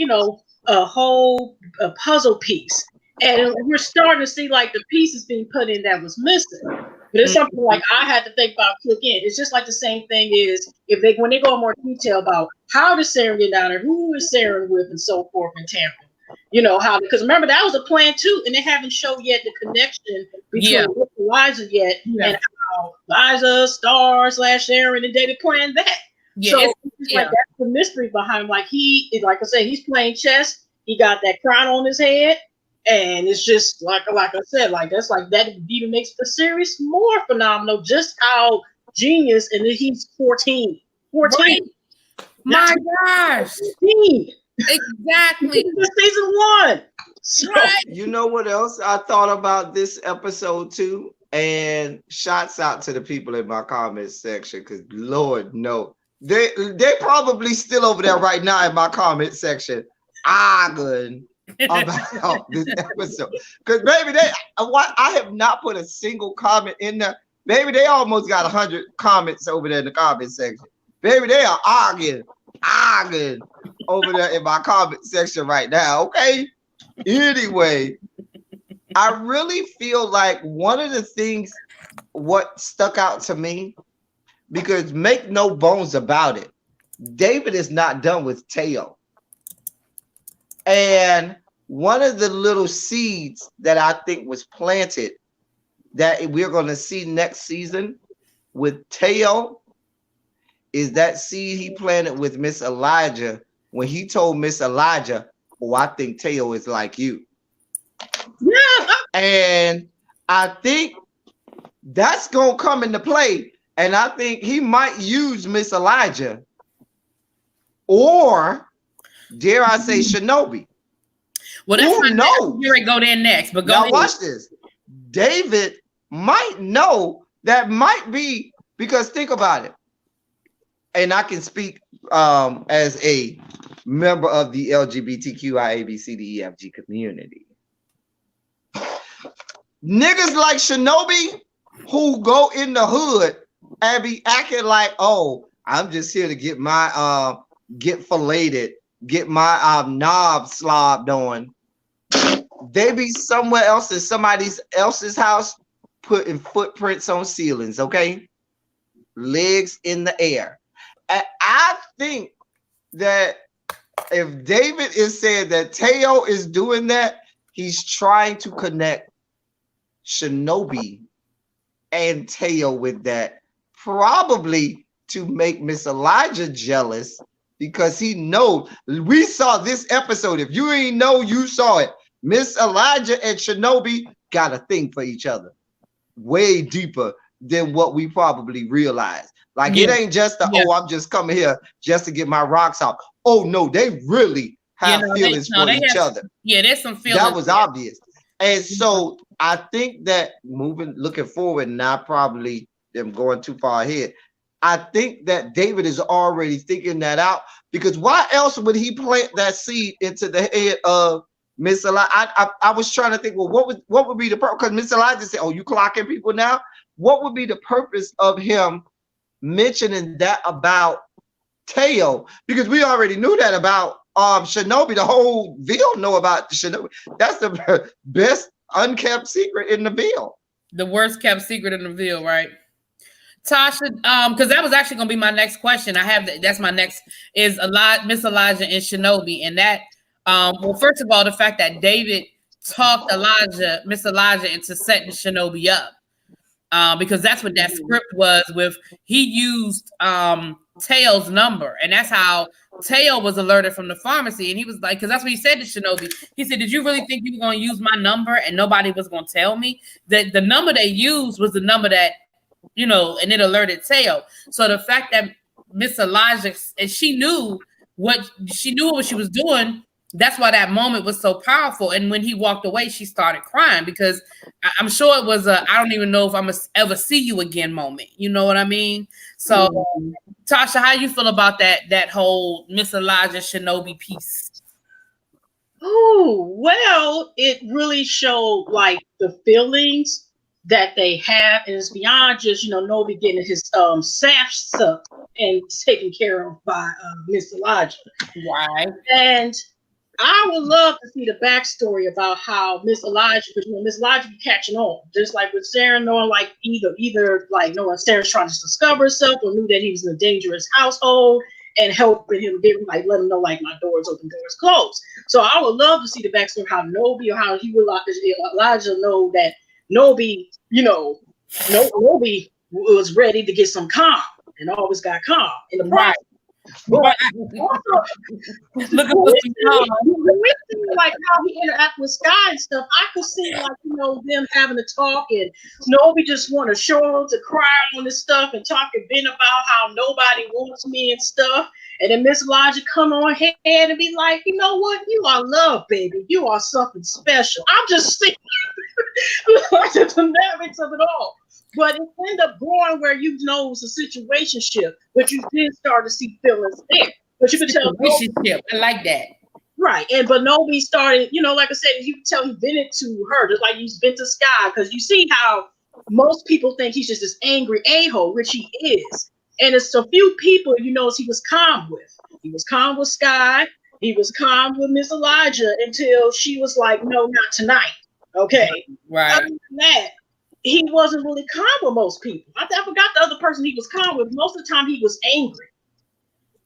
Speaker 4: a whole puzzle piece, and we're starting to see like the pieces being put in that was missing. But it's something like I had to think about click in. It's just like the same thing is when they go in more detail about how does Saren get down there, who is Saren with, and so forth, and Tampa. How, because remember that was a plan too, and they haven't showed yet the connection between Eliza yet, and how Eliza, Star / Saren, and David planned that.
Speaker 2: Yeah,
Speaker 4: so it's like that's the mystery behind. Like like I said, he's playing chess. He got that crown on his head, and it's just like I said, like that's like that even makes the series more phenomenal. Just how genius, and then he's 14.
Speaker 2: Right. My gosh.
Speaker 4: 14.
Speaker 2: Exactly.
Speaker 4: This is season 1. So,
Speaker 2: right.
Speaker 3: You know what else I thought about this episode too? And shouts out to the people in my comment section, because Lord no. They probably still over there right now in my comment section arguing about this episode. Because baby, I have not put a single comment in there. Baby, they almost got 100 comments over there in the comment section. Baby, they are arguing over there in my comment section right now. Okay. Anyway, I really feel like one of the things what stuck out to me, because make no bones about it, David is not done with Teo. And one of the little seeds that I think was planted that we're going to see next season with Teo is that seed he planted with Miss Elijah when he told Miss Elijah, "Oh, I think Teo is like you."
Speaker 4: yeah.
Speaker 3: And I think that's going to come into play. And I think he might use Miss Elijah, or dare I say Shinobi.
Speaker 2: Well, that's
Speaker 3: Who knows?
Speaker 2: Here we go there next, but go
Speaker 3: Now
Speaker 2: ahead.
Speaker 3: watch this. David might know that might be, because think about it. And I can speak as a member of the LGBTQIABCDEFG community. Niggas like Shinobi who go in the hood and be acting like, oh, I'm just here to get my get filleted, get my knob slobbed on. They be somewhere else in somebody else's house putting footprints on ceilings, okay? Legs in the air. And I think that if David is saying that Teo is doing that, he's trying to connect Shinobi and Teo with that, probably to make Miss Elijah jealous, because he knows. We saw this episode. If you ain't know, you saw it. Miss Elijah and Shinobi got a thing for each other way deeper than what we probably realized. Like, it ain't just oh, I'm just coming here just to get my rocks out. Oh no, they really have feelings for each other.
Speaker 2: Yeah, there's some feelings.
Speaker 3: That was obvious. And so I think that looking forward, not probably them going too far ahead, I think that David is already thinking that out, because why else would he plant that seed into the head of Miss Elijah? I was trying to think, well, what would be the purpose? Because Miss Elijah said, oh, you clocking people now? What would be the purpose of him mentioning that about Teo? Because we already knew that about Shinobi. The whole Ville know about Shinobi. That's the best unkept secret in the Ville.
Speaker 2: The worst kept secret in the Ville, right? Tasha, because that was actually gonna be my next question. That's my next is Miss Elijah and Shinobi, and that well, first of all, the fact that David talked Miss Elijah into setting Shinobi up, because that's what that script was with. He used Teo's number, and that's how Teo was alerted from the pharmacy, and he was like, because that's what he said to Shinobi. He said, "Did you really think you were going to use my number and nobody was going to tell me?" That the number they used was the number that, and it alerted Teo. So the fact that Miss Elijah, and she knew what she was doing, that's why that moment was so powerful. And when he walked away, she started crying, because I'm sure it was I don't even know if I'm gonna ever see you again moment. You know what I mean? So, Tasha, how you feel about that whole Miss Elijah Shinobi piece?
Speaker 4: Oh, well, it really showed like the feelings that they have, and it's beyond just Nobi getting his sash sucked and taken care of by Miss Elijah.
Speaker 2: Right.
Speaker 4: And I would love to see the backstory about how Miss Elijah, because Miss Elijah be catching on, just like with Sarah, knowing like either like knowing Sarah's trying to discover herself, or knew that he was in a dangerous household, and helping him let him know like my door's open, door's closed. So I would love to see the backstory of how Nobi, or how he would Elijah know that Nobi, Nobi was ready to get some calm and always got calm in the process. But
Speaker 2: looking for some calm.
Speaker 4: We see like how he interact with Sky and stuff. I could see like them having a talk, and Nobi just want to show him to cry on this stuff and talk and vent about how nobody wants me and stuff. And then Miss Elijah come on ahead and be like, you know what? You are love, baby. You are something special. I'm just seeing the dynamics of it all. But it ended up going where it was a situationship, but you did start to see feelings there. But you could tell
Speaker 2: relationship. I like that.
Speaker 4: Right. But Nobi started, like I said, you could tell he vented to her, just like he's been to Sky, because you see how most people think he's just this angry a-hole, which he is. And it's a few people he was calm with. He was calm with Sky. He was calm with Miss Elijah until she was like, no, not tonight. Okay.
Speaker 2: Right.
Speaker 4: Other than that, he wasn't really calm with most people. I forgot the other person he was calm with. Most of the time he was angry.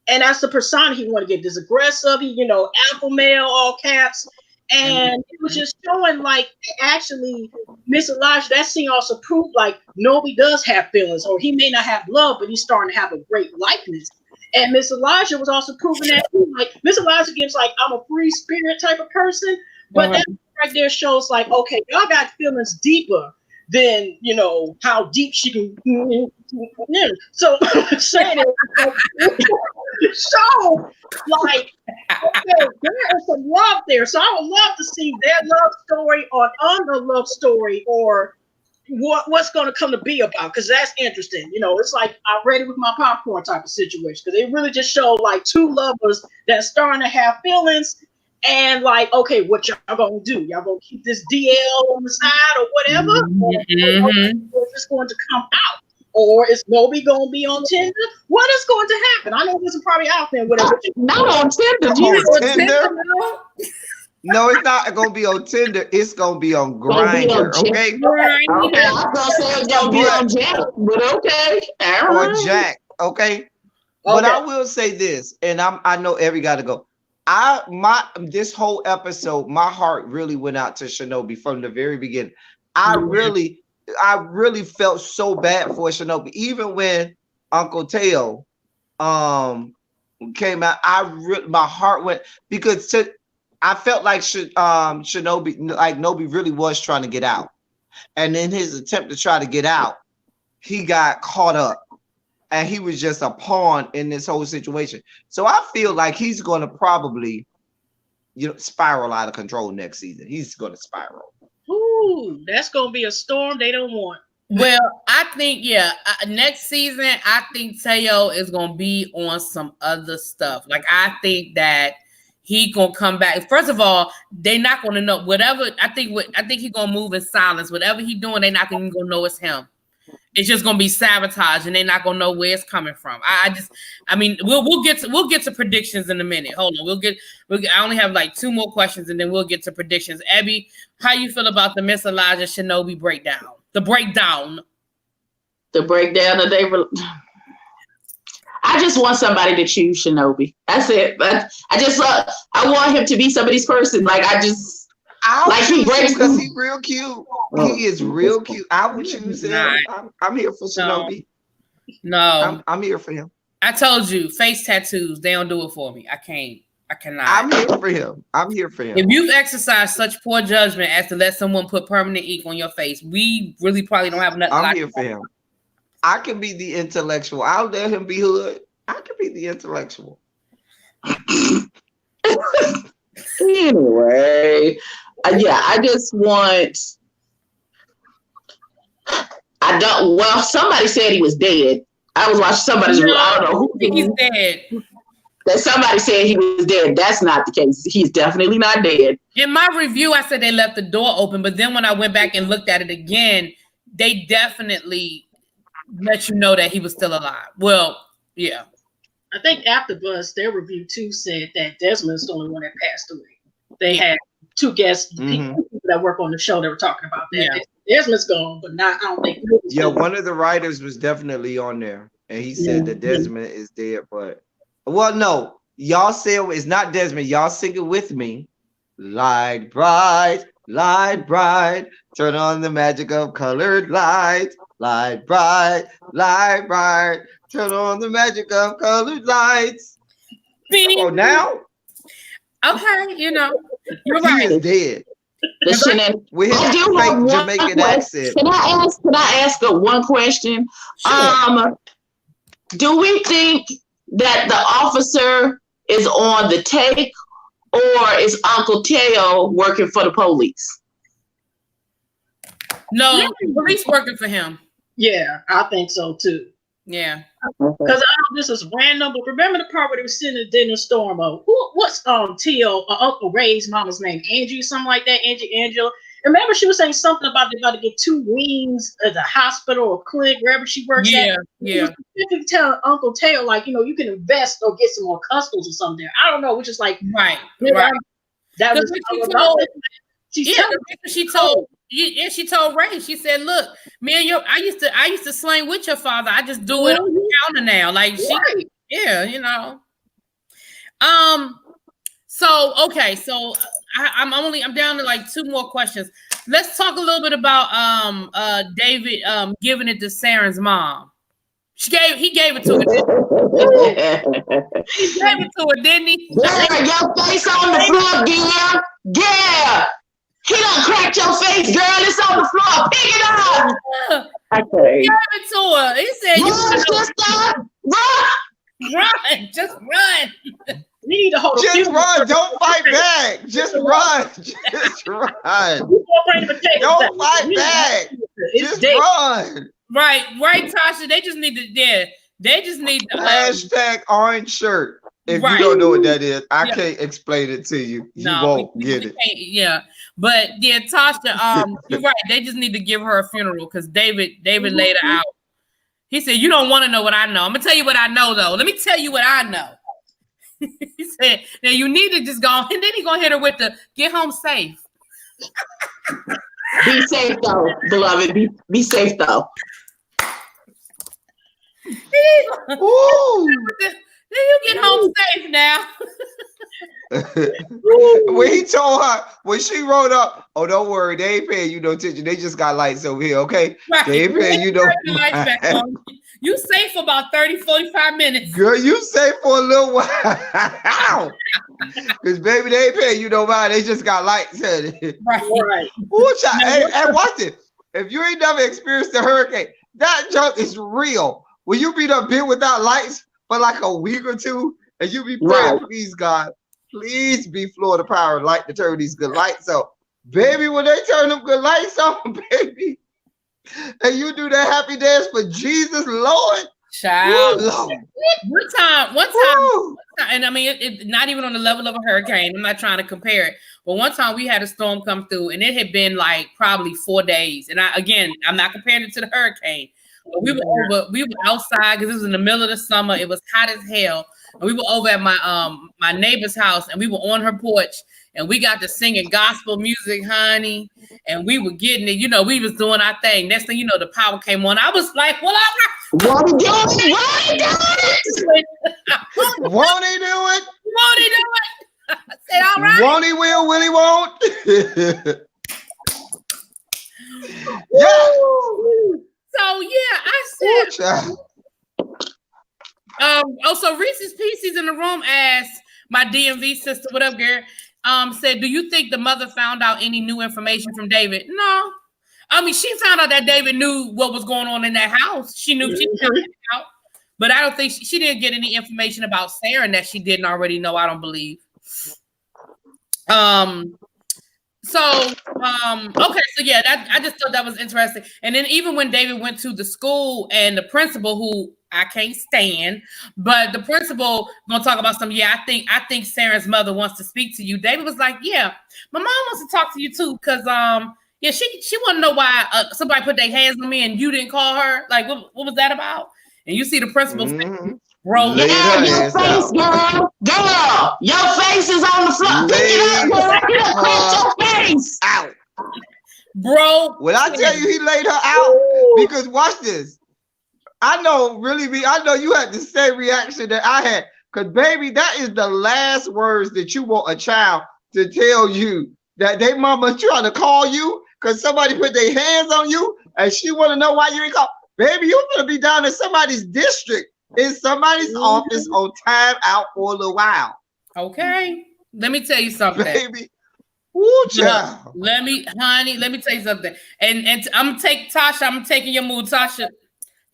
Speaker 4: And that's the persona he wanted to get, this aggressive, alpha male, all caps. And it was just showing like, actually, Miss Elijah, that scene also proved like Nobi does have feelings, or he may not have love, but he's starting to have a great likeness. And Miss Elijah was also proving that too. Like Miss Elijah gives like, I'm a free spirit type of person, but that right there shows like, okay, y'all got feelings deeper than how deep she can. So saying it show like, okay, there is some love there. So I would love to see their love story or under love story, or what's going to come to be about, because that's interesting. It's like I'm ready with my popcorn type of situation, because they really just show like two lovers that's starting to have feelings. And like, okay, what y'all gonna do? Y'all gonna keep this DL on the side or whatever? Or is this going to come out? Or is Nobi gonna be on Tinder? What is going to happen? I know this is probably out there, whatever.
Speaker 1: Not on Tinder.
Speaker 3: No, it's not gonna be on Tinder. It's gonna be on Grindr. Okay.
Speaker 1: Okay, I was gonna say it's gonna be on Jack, but okay.
Speaker 3: Or Jack. Okay. But I will say this, and I know every got to go. This whole episode, my heart really went out to Shinobi from the very beginning. I really felt so bad for Shinobi, even when Uncle Teo came out. My heart went, because I felt like Shinobi, like Nobi really was trying to get out, and in his attempt to try to get out, he got caught up. And he was just a pawn in this whole situation. So I feel like he's going to probably, spiral out of control next season. He's going to spiral.
Speaker 4: Ooh, that's going to be a storm they don't want.
Speaker 2: Well, I think, next season, I think Teo is going to be on some other stuff. Like, I think that he going to come back. First of all, they not going to know whatever. I think he going to move in silence. Whatever he doing, they not even going to know it's him. It's just gonna be sabotage, and they're not gonna know where it's coming from. We'll get to predictions in a minute. Hold on, I only have like 2 more questions, and then we'll get to predictions. Abby, how you feel about the Miss Elijah Shinobi breakdown? The breakdown of
Speaker 1: I just want somebody to choose Shinobi. That's it. But I want him to be somebody's person. Like he breaks
Speaker 3: because he's real cute. He is real cute. I would choose him. I'm here for Shinobi.
Speaker 2: No,
Speaker 3: I'm here for him.
Speaker 2: I told you, face tattoos, they don't do it for me. I cannot.
Speaker 3: I'm here for him.
Speaker 2: If you've exercised such poor judgment as to let someone put permanent ink on your face, we really probably don't have nothing.
Speaker 3: I'm here for him. I can be the intellectual. I'll let him be hood. I can be the intellectual.
Speaker 1: Anyway. I just want. Somebody said he was dead. I was watching somebody's. I don't know who.
Speaker 2: He's dead.
Speaker 1: That somebody said he was dead. That's not the case. He's definitely not dead.
Speaker 2: In my review, I said they left the door open, but then when I went back and looked at it again, they definitely let you know that he was still alive. Well, yeah.
Speaker 4: I think AfterBuzz, their review too, said that Desmond's the only one that passed away. They had two guests people that work on the show that were talking about that.
Speaker 2: Yeah.
Speaker 4: Desmond's gone, but not. I don't think.
Speaker 3: Yeah, one of the writers was definitely on there, and he said that Desmond is dead. But well, no, y'all say it's not Desmond. Y'all sing it with me. Light bright, turn on the magic of colored light. Light bright, turn on the magic of colored lights. Oh, now?
Speaker 2: Okay, you know, you're
Speaker 3: He
Speaker 2: right.
Speaker 3: is dead. With his
Speaker 1: I do have
Speaker 3: fake
Speaker 1: one
Speaker 3: Jamaican
Speaker 1: question.
Speaker 3: accent.
Speaker 1: Can I ask one question?
Speaker 2: Sure.
Speaker 1: Do we think that the officer is on the take, or is Uncle Teo working for the police?
Speaker 2: No, police working for him.
Speaker 4: Yeah, I think so too.
Speaker 2: Yeah.
Speaker 4: Because I know this is random, but remember the part where they were sitting at dinner storm of what's Teo Uncle Ray's mama's name? Angie, something like that. Angela. Remember she was saying something about they about to get 2 wings at the hospital or clinic, wherever she works at.
Speaker 2: Yeah.
Speaker 4: She was telling Uncle Teo, like, you can invest or get some more customers or something. I don't know, which is like
Speaker 2: right.
Speaker 4: That was
Speaker 2: she told Ray, she said, look, man, I used to slang with your father. I just do it on the counter now. Like so I'm down to like 2 more questions. Let's talk a little bit about David giving it to Saren's mom. He gave it to her. He gave it to her, didn't he?
Speaker 1: Yeah, your face on the floor, girl. Yeah. He done cracked your face, girl. It's on the floor. Pick it up. Okay.
Speaker 2: He gave it to her. He said,
Speaker 1: run, sister.
Speaker 2: Run. Just run.
Speaker 4: We need to hold
Speaker 3: Just run. Don't fight back. Just run. Just run. Don't fight back. Just run.
Speaker 2: Right, Tasha. They just need to, they just need to
Speaker 3: hashtag orange shirt. If you don't know what that is, I can't explain it to you. You won't get it.
Speaker 2: Yeah. But Tasha, you're right. They just need to give her a funeral because David laid her out. He said, you don't want to know what I know. I'm gonna tell you what I know though. Let me tell you what I know. He said, now you need to just go, and then he's gonna hit her with the get home safe.
Speaker 1: Be safe though, beloved. Be safe though.
Speaker 2: Then you get home safe now.
Speaker 3: When he told her, when she wrote up, oh, don't worry, they ain't paying you no attention. They just got lights over here, okay? Right. They ain't paying you no attention.
Speaker 2: You safe for about 30, 45 minutes.
Speaker 3: Girl, you safe for a little while. Because, baby, they ain't paying you no mind. They just got lights.
Speaker 4: Right.
Speaker 3: Hey, watch it. If you ain't never experienced a hurricane, that junk is real. When you be up here without lights for like a week or 2, and you be praying, please, God, please be Florida Power and light to turn these good lights on. Baby, when they turn them good lights on, baby, and you do that happy dance for Jesus, Lord.
Speaker 2: Child. One time, and I mean, it's not even on the level of a hurricane. I'm not trying to compare it. But one time we had a storm come through, and it had been like probably 4 days. And I'm not comparing it to the hurricane. But we were outside because it was in the middle of the summer. It was hot as hell. And we were over at my neighbor's house, and we were on her porch, and we got to singing gospel music, honey. And we were getting it, we was doing our thing. Next thing you know, the power came on. I was like, well, all right.
Speaker 1: Won't he do it?
Speaker 3: Won't he do it?
Speaker 2: Won't he do it? I said, all right.
Speaker 3: Won't he will he won't? Yeah.
Speaker 2: So I said, so Reese's Pieces in the room asked my DMV sister, what up, girl? Said, do you think the mother found out any new information from David? No. I mean, she found out that David knew what was going on in that house. She knew she found it out, but I don't think she didn't get any information about Sarah that she didn't already know. I don't believe. I just thought that was interesting. And then even when David went to the school and the principal, who I can't stand, but the principal gonna talk about something. Yeah, I think Sarah's mother wants to speak to you. David was like, yeah, my mom wants to talk to you too, because Yeah, she want to know why somebody put their hands on me and you didn't call her. Like, what was that about? And you see the principal's face, bro.
Speaker 1: Yeah, your face, girl. Girl, your face is on the floor. Pick it up, girl. Get up, your face
Speaker 3: out.
Speaker 2: Bro.
Speaker 3: When I tell you he laid her out, because watch this. I know you had the same reaction that I had. Because, baby, that is the last words that you want a child to tell you. That they mama trying to call you because somebody put their hands on you and she want to know why you ain't call. Baby, you're going to be down in somebody's district, in somebody's office on time out for a little while.
Speaker 2: Okay. Let me tell you something.
Speaker 3: Baby. Woo, child.
Speaker 2: Let me tell you something. And I'm going to take Tasha. I'm taking your mood, Tasha.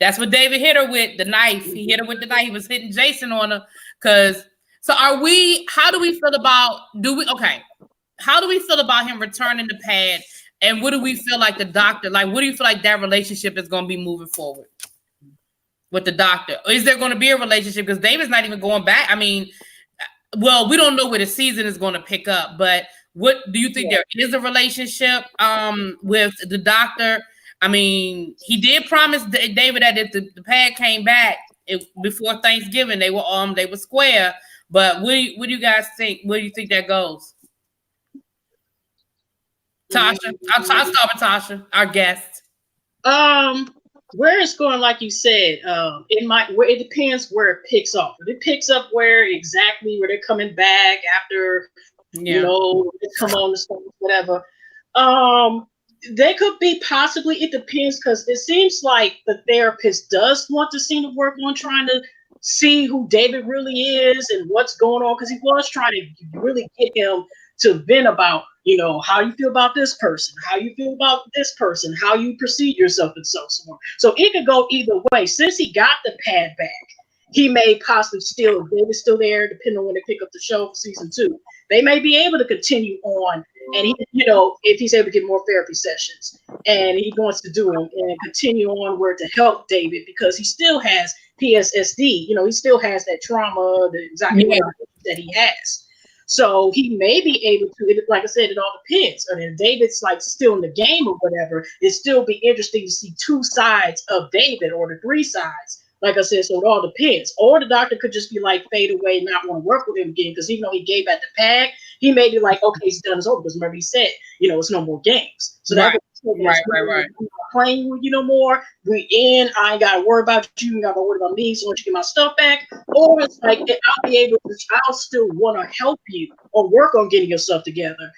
Speaker 2: That's what David hit her with, the knife. He hit her with the knife. He was hitting Jason on her. How do we feel about, how do we feel about him returning the pad? And what do we feel like the doctor, what do you feel like that relationship is going to be moving forward with the doctor? Is there going to be a relationship? Because David's not even going back. I mean, well, we don't know where the season is going to pick up, but what do you think there is a relationship with the doctor? I mean, he did promise David that if the pad came back before Thanksgiving, they were square. But what do you guys think? Where do you think that goes? Tasha, I'll start with Tasha, our guest.
Speaker 4: Where it's going, like you said, it depends where it picks up. If it picks up where they're coming back after, they come on the story, whatever. They could be possibly. It depends because it seems like the therapist does want to seem to work on trying to see who David really is and what's going on, because he was trying to really get him to vent about, how you feel about this person, how you feel about this person, how you perceive yourself, and so on. So it could go either way. Since he got the pad back, he may possibly still, if David's still there, depending on when they pick up the show for season 2, they may be able to continue on. And he, if he's able to get more therapy sessions, and he wants to do them and continue onward to help David, because he still has PTSD. He still has that trauma, the anxiety that he has. So he may be able to, like I said, it all depends. I mean, if David's still in the game or whatever, it'd still be interesting to see 2 sides of David, or the 3 sides. Like I said, so it all depends. Or the doctor could just be fade away, not want to work with him again, because even though he gave at the pad, he may be okay, he's done his over, because remember he said, it's no more games. So
Speaker 2: right.
Speaker 4: Right. I'm not playing with you no more. We in. I ain't got to worry about you. You got to worry about me. So once you get my stuff back, or it's I'll be able to. I'll still want to help you or work on getting yourself together.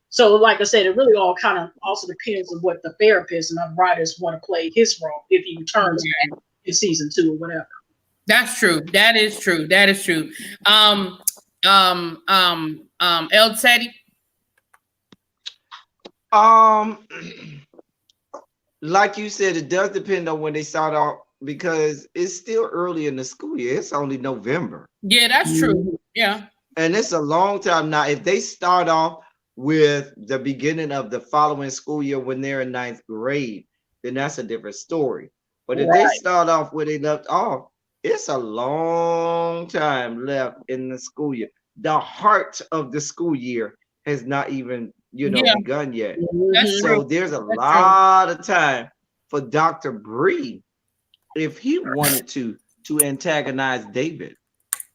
Speaker 4: So like I said, it really all kind of also depends on what the therapist and the writers want to play his role if he returns back in season 2 or whatever.
Speaker 2: That's true. That is true. El Teddy.
Speaker 3: Like you said, it does depend on when they start off, because it's still early in the school year. It's only November.
Speaker 2: Yeah, that's true. Yeah.
Speaker 3: And it's a long time now. If they start off with the beginning of the following school year when they're in 9th grade, then that's a different story. But if they start off where they left off, it's a long time left in the school year. The heart of the school year has not even begun yet.
Speaker 2: That's
Speaker 3: so
Speaker 2: true.
Speaker 3: There's a lot of time for Dr. Bree, if he wanted to antagonize David.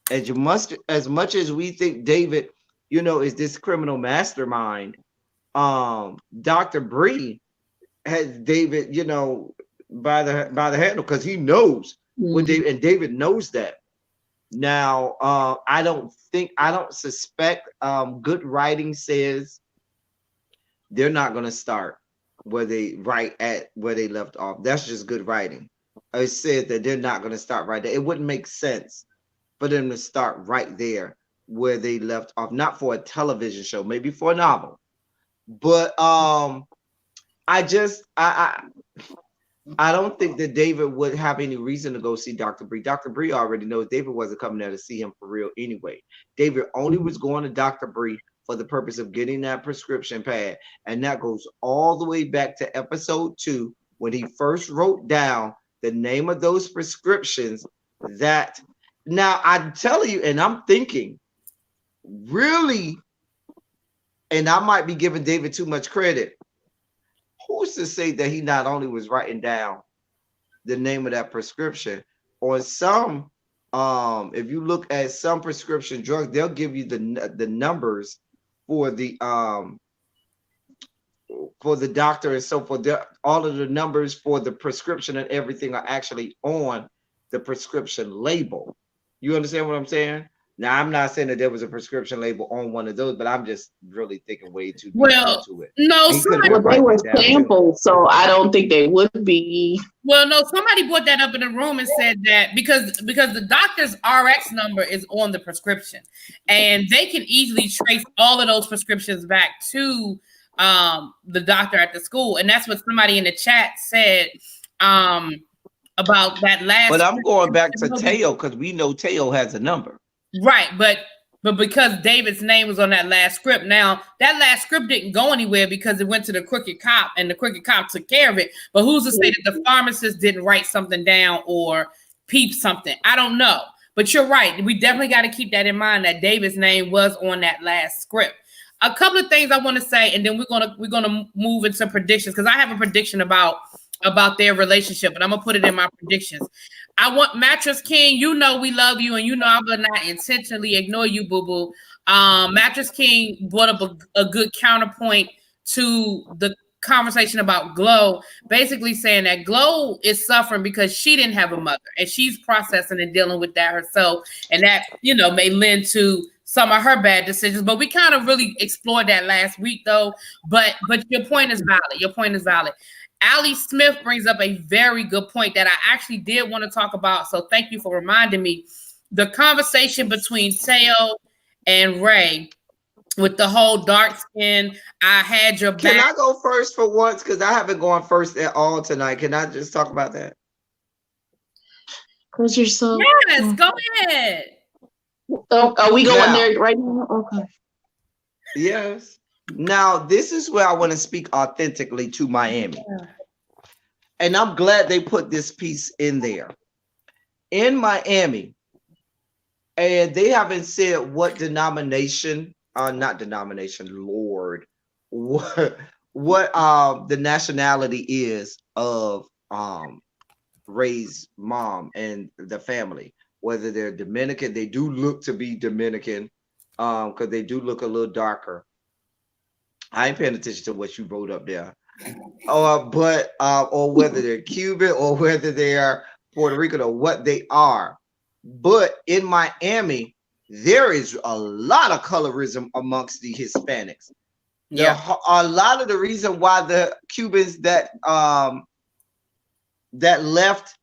Speaker 3: As much as we think David, is this criminal mastermind, Dr. Bree has David, by the handle, because he knows what David, and David knows that. Now, I don't suspect good writing says they're not going to start where they left off. That's just good writing. It said that they're not going to start right there. It wouldn't make sense for them to start right there where they left off, not for a television show, maybe for a novel. But I don't think that David would have any reason to go see Dr. Bree. Dr. Bree already knows David wasn't coming there to see him for real anyway. David only was going to Dr. Bree for the purpose of getting that prescription pad. And that goes all the way back to episode 2, when he first wrote down the name of those prescriptions. That now I'm telling you, and I'm thinking, really, and I might be giving David too much credit, who's to say that he not only was writing down the name of that prescription? On some, if you look at some prescription drugs, they'll give you the numbers for the doctor and so forth. All of the numbers for the prescription and everything are actually on the prescription label. You understand what I'm saying? Now, I'm not saying that there was a prescription label on one of those, but I'm just really thinking way too deep into it.
Speaker 2: No,
Speaker 1: they were sampled, so I don't think they would be.
Speaker 2: Well, no, somebody brought that up in the room and said that because the doctor's RX number is on the prescription, and they can easily trace all of those prescriptions back to the doctor at the school, and that's what somebody in the chat said about that last.
Speaker 3: But I'm going back to Teo because we know Teo has a number.
Speaker 2: Right, but because David's name was on that last script, now that last script didn't go anywhere because it went to the crooked cop and the crooked cop took care of it. But who's to say that the pharmacist didn't write something down or peep something? I don't know. But you're right. We definitely got to keep that in mind that David's name was on that last script. A couple of things I want to say, and then we're gonna move into predictions because I have a prediction about their relationship, but I'm gonna put it in my predictions. I want Mattress King. You know we love you, and you know I will not intentionally ignore you, boo boo. Mattress King brought up a good counterpoint to the conversation about Glow, basically saying that Glow is suffering because she didn't have a mother, and she's processing and dealing with that herself, and that may lend to some of her bad decisions. But we kind of really explored that last week, though. But your point is valid. Your point is valid. Allie Smith brings up a very good point that I actually did want to talk about. So thank you for reminding me. The conversation between Teo and Ray with the whole dark skin, I had your back.
Speaker 3: Can I go first for once? Because I haven't gone first at all tonight. Can I just talk about that?
Speaker 1: Because you're so...
Speaker 2: Yes, go ahead.
Speaker 1: Oh, are we going there right now? Okay.
Speaker 3: Yes. Now, this is where I want to speak authentically to Miami. And I'm glad they put this piece in there. In Miami, and they haven't said what denomination, not denomination, Lord, what the nationality is of Ray's mom and the family. Whether they're Dominican, they do look to be Dominican, because they do look a little darker. I ain't paying attention to what you wrote up there. Or whether they're Cuban or whether they are Puerto Rican or what they are. But in Miami, there is a lot of colorism amongst the Hispanics. Yeah. A lot of the reason why the Cubans that left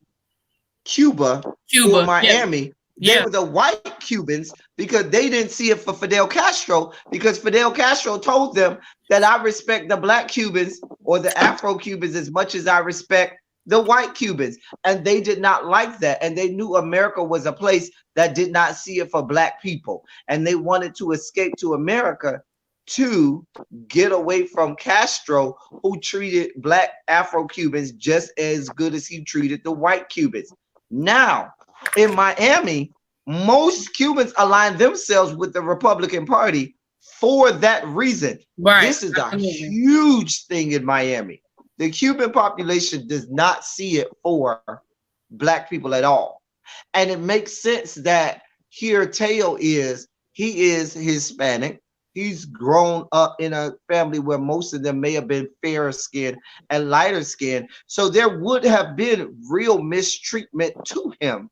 Speaker 3: Cuba for Miami, they were the white Cubans, because they didn't see it for Fidel Castro, because Fidel Castro told them that I respect the black Cubans or the Afro Cubans as much as I respect the white Cubans. And they did not like that. And they knew America was a place that did not see it for black people. And they wanted to escape to America to get away from Castro, who treated black Afro Cubans just as good as he treated the white Cubans. Now, in Miami, most Cubans align themselves with the Republican Party for that reason. Right. This is a huge thing in Miami. The Cuban population does not see it for black people at all. And it makes sense that here Teo is Hispanic. He's grown up in a family where most of them may have been fairer skinned and lighter skinned. So there would have been real mistreatment to him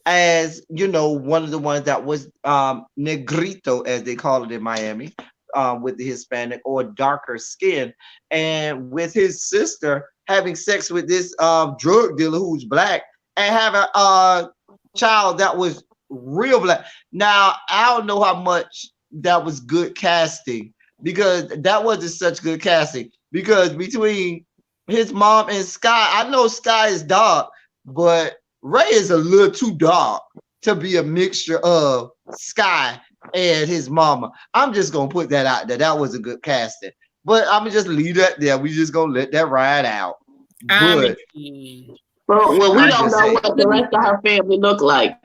Speaker 3: as, one of the ones that was negrito, as they call it in Miami, with the Hispanic or darker skin. And with his sister having sex with this drug dealer who's black and have a child that was real black. Now, I don't know how much that was good casting, because that wasn't such good casting, because between his mom and Sky, I know Sky is dark, but Ray is a little too dark to be a mixture of Sky and his mama. I'm just gonna put that out there. That was a good casting, but I'm gonna just leave that there. We just gonna let that ride out. But
Speaker 1: we don't know what the rest of her family look like.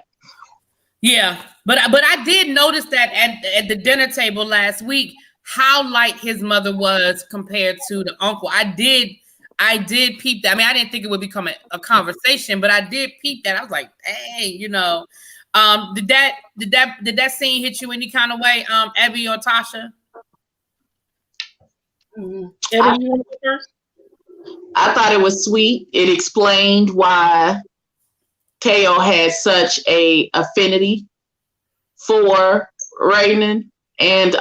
Speaker 2: Yeah, but I did notice that at the dinner table last week, how light his mother was compared to the uncle. I did peep that. I mean, I didn't think it would become a conversation, but I did peep that. I was like, hey, did that scene hit you any kind of way, Abby or Tasha?
Speaker 4: Abby, you want to go first?
Speaker 1: I thought it was sweet. It explained why Teo had such a affinity for Raiden, and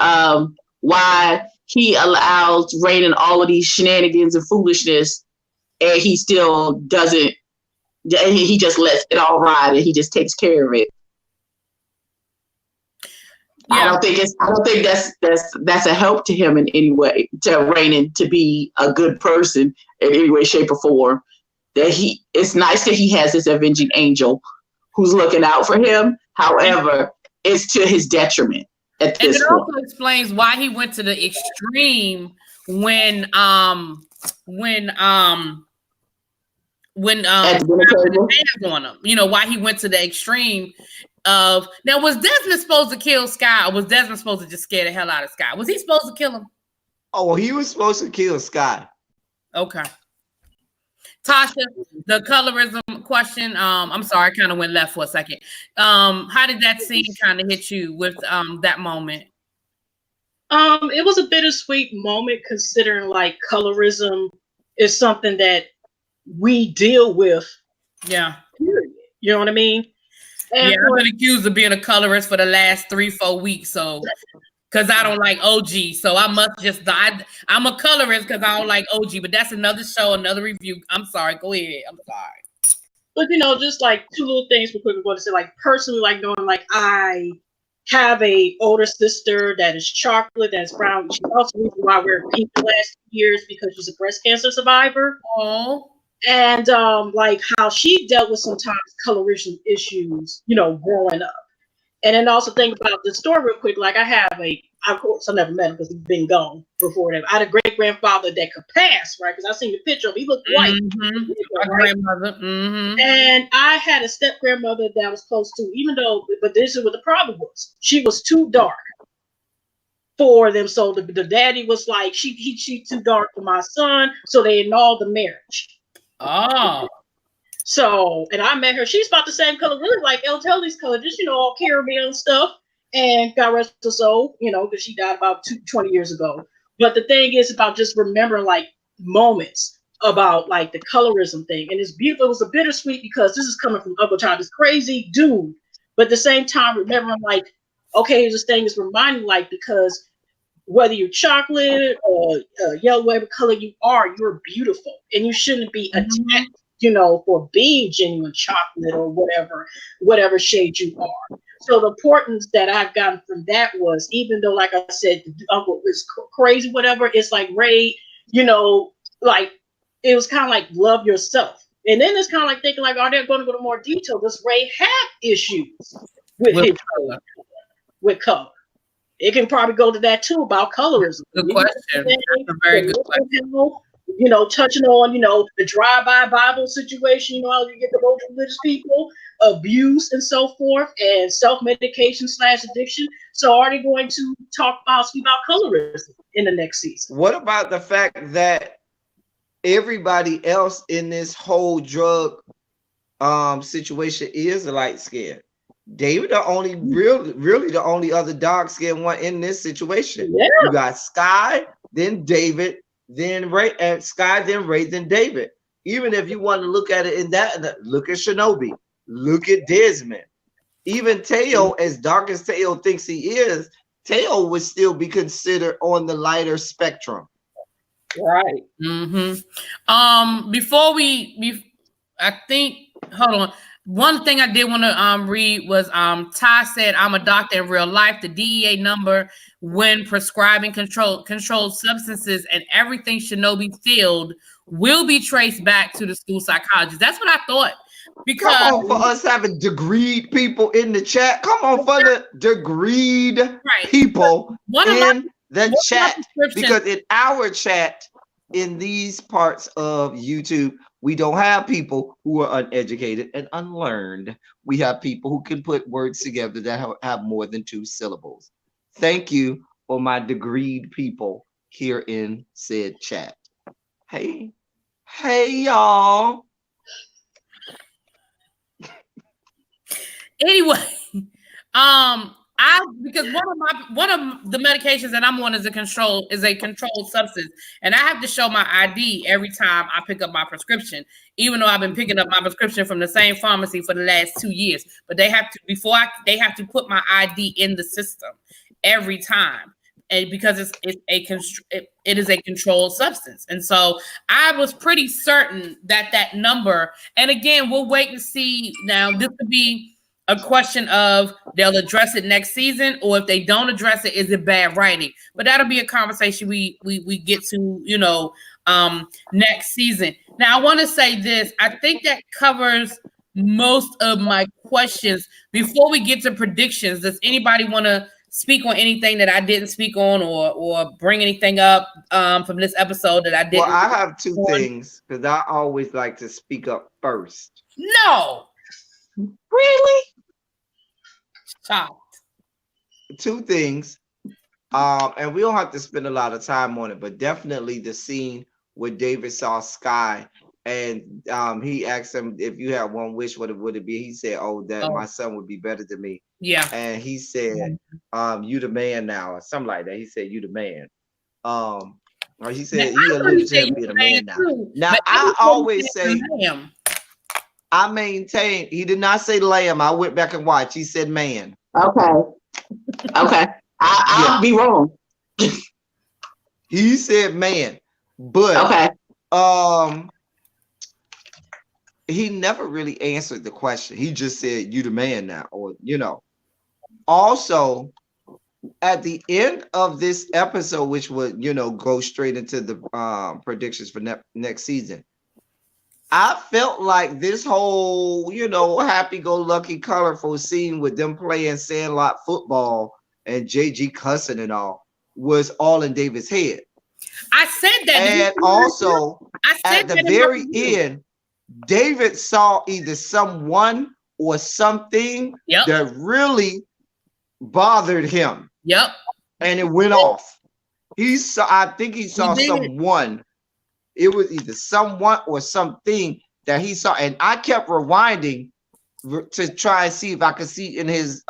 Speaker 1: why he allows Raiden all of these shenanigans and foolishness, and he still doesn't. He just lets it all ride, and he just takes care of it. Yeah. I don't think that's a help to him in any way, to Raiden to be a good person in any way, shape, or form. It's nice that he has this avenging angel who's looking out for him. However, it's to his detriment at this point. And it
Speaker 2: also explains why he went to the extreme when on him. Why he went to the extreme of, now, was Desmond supposed to kill Sky, or was Desmond supposed to just scare the hell out of Sky? Was he supposed to kill him?
Speaker 3: Oh, well, he was supposed to kill Sky.
Speaker 2: Okay. Tasha, the colorism question. I'm sorry, I kind of went left for a second. How did that scene kind of hit you with that moment?
Speaker 4: It was a bittersweet moment, considering like colorism is something that we deal with.
Speaker 2: Yeah.
Speaker 4: You know what I mean? And
Speaker 2: I've been accused of being a colorist for the last 3-4 weeks, so because I don't like OG, so I must just die. I'm a colorist because I don't like OG, but that's another show, another review. I'm sorry. Go ahead. I'm sorry.
Speaker 4: But just like two little things real quick. I'm going to say, like, personally, like, knowing like I have a older sister that is chocolate, that's brown. She's also the reason why I wear pink the last 2 years, because she's a breast cancer survivor.
Speaker 2: Oh.
Speaker 4: And like how she dealt with sometimes colorism issues, growing up. And then also think about the story real quick. Like of course I never met him because he's been gone before that. I had a great grandfather that could pass, right? Because I seen the picture of him. He looked white.
Speaker 2: Mm-hmm. My grandmother. Mm-hmm.
Speaker 4: And I had a step grandmother that was close to, but this is what the problem was. She was too dark for them. So the daddy was like, she's too dark for my son. So they annulled the marriage.
Speaker 2: Oh.
Speaker 4: So, and I met her. She's about the same color, really like El Telly's color, just, all caramel stuff. And God rest her soul, because she died about 20 years ago. But the thing is about just remembering like moments about like the colorism thing. And it's beautiful. It was a bittersweet because this is coming from Uncle Tom, this crazy dude. But at the same time, remembering like, okay, this thing is reminding like, because whether you're chocolate or yellow, whatever color you are, you're beautiful. And you shouldn't be attacked, for being genuine chocolate or whatever shade you are. So the importance that I've gotten from that was, even though, like I said, the uncle was crazy, whatever, it's like Ray, like it was kind of like love yourself. And then it's kind of like thinking like, are they going to go to more detail? Does Ray have issues with color? It can probably go to that too about colorism.
Speaker 2: Good question. That's a very good question.
Speaker 4: Touching on, the drive-by Bible situation, how you get the most religious people, abuse and so forth, and self-medication / addiction. So are they going to talk about colorism in the next season?
Speaker 3: What about the fact that everybody else in this whole drug situation is light skinned? David, the only really the only other dark skinned one in this situation. Yeah. You got Sky, then David, then Ray, and Sky, then Ray, then David. Even if you want to look at it in that, look at Shinobi, look at Desmond. Even Teo, as dark as Teo thinks he is, Teo would still be considered on the lighter spectrum.
Speaker 4: Right.
Speaker 2: Mm-hmm. Before I think, hold on. One thing I did want to read was Ty said, I'm a doctor in real life. The DEA number when prescribing controlled substances and everything Shinobi filled will be traced back to the school psychologist. That's what I thought. Because
Speaker 3: come on, for us having degreed people in the chat. Come on, for the degreed people in the chat. Because in our chat, in these parts of YouTube, we don't have people who are uneducated and unlearned. We have people who can put words together that have more than 2 syllables. Thank you for my degreed people here in said chat. Hey y'all.
Speaker 2: Anyway, because one of the medications that I'm on is a controlled substance, and I have to show my ID every time I pick up my prescription, even though I've been picking up my prescription from the same pharmacy for the last 2 years. But they have to they have to put my ID in the system every time, and because it is a controlled substance, and so I was pretty certain that number. And again, we'll wait and see. Now this could be a question of they'll address it next season, or if they don't address it, is it bad writing? But that'll be a conversation we get to, next season. Now, I want to say this. I think that covers most of my questions. Before we get to predictions, does anybody want to speak on anything that I didn't speak on, or bring anything up from this episode that I didn't?
Speaker 3: Well, I have two things, because I always like to speak up first.
Speaker 2: No.
Speaker 1: Really?
Speaker 2: Shocked.
Speaker 3: Two things, and we don't have to spend a lot of time on it, but definitely the scene where David saw Sky, and he asked him, if you had one wish, what would it be? He said, that my son would be better than me.
Speaker 2: Yeah.
Speaker 3: And he said, you the man now, or something like that. He said, you the man. Or he said, he alluded to him being the man now. Now, I always say, I maintain, he did not say lamb. I went back and watched. He said man.
Speaker 1: Okay. I'll be wrong.
Speaker 3: He said man. But he never really answered the question. He just said, you the man now, or Also, at the end of this episode, which would, go straight into the predictions for next season, I felt like this whole, happy-go-lucky, colorful scene with them playing Sandlot football and JG cussing and all was all in David's head.
Speaker 2: I said that.
Speaker 3: And also, at the very end, David saw either someone or something that really bothered him.
Speaker 2: Yep.
Speaker 3: And it went off. I think he saw someone. It was either someone or something that he saw. And I kept rewinding to try and see if I could see in his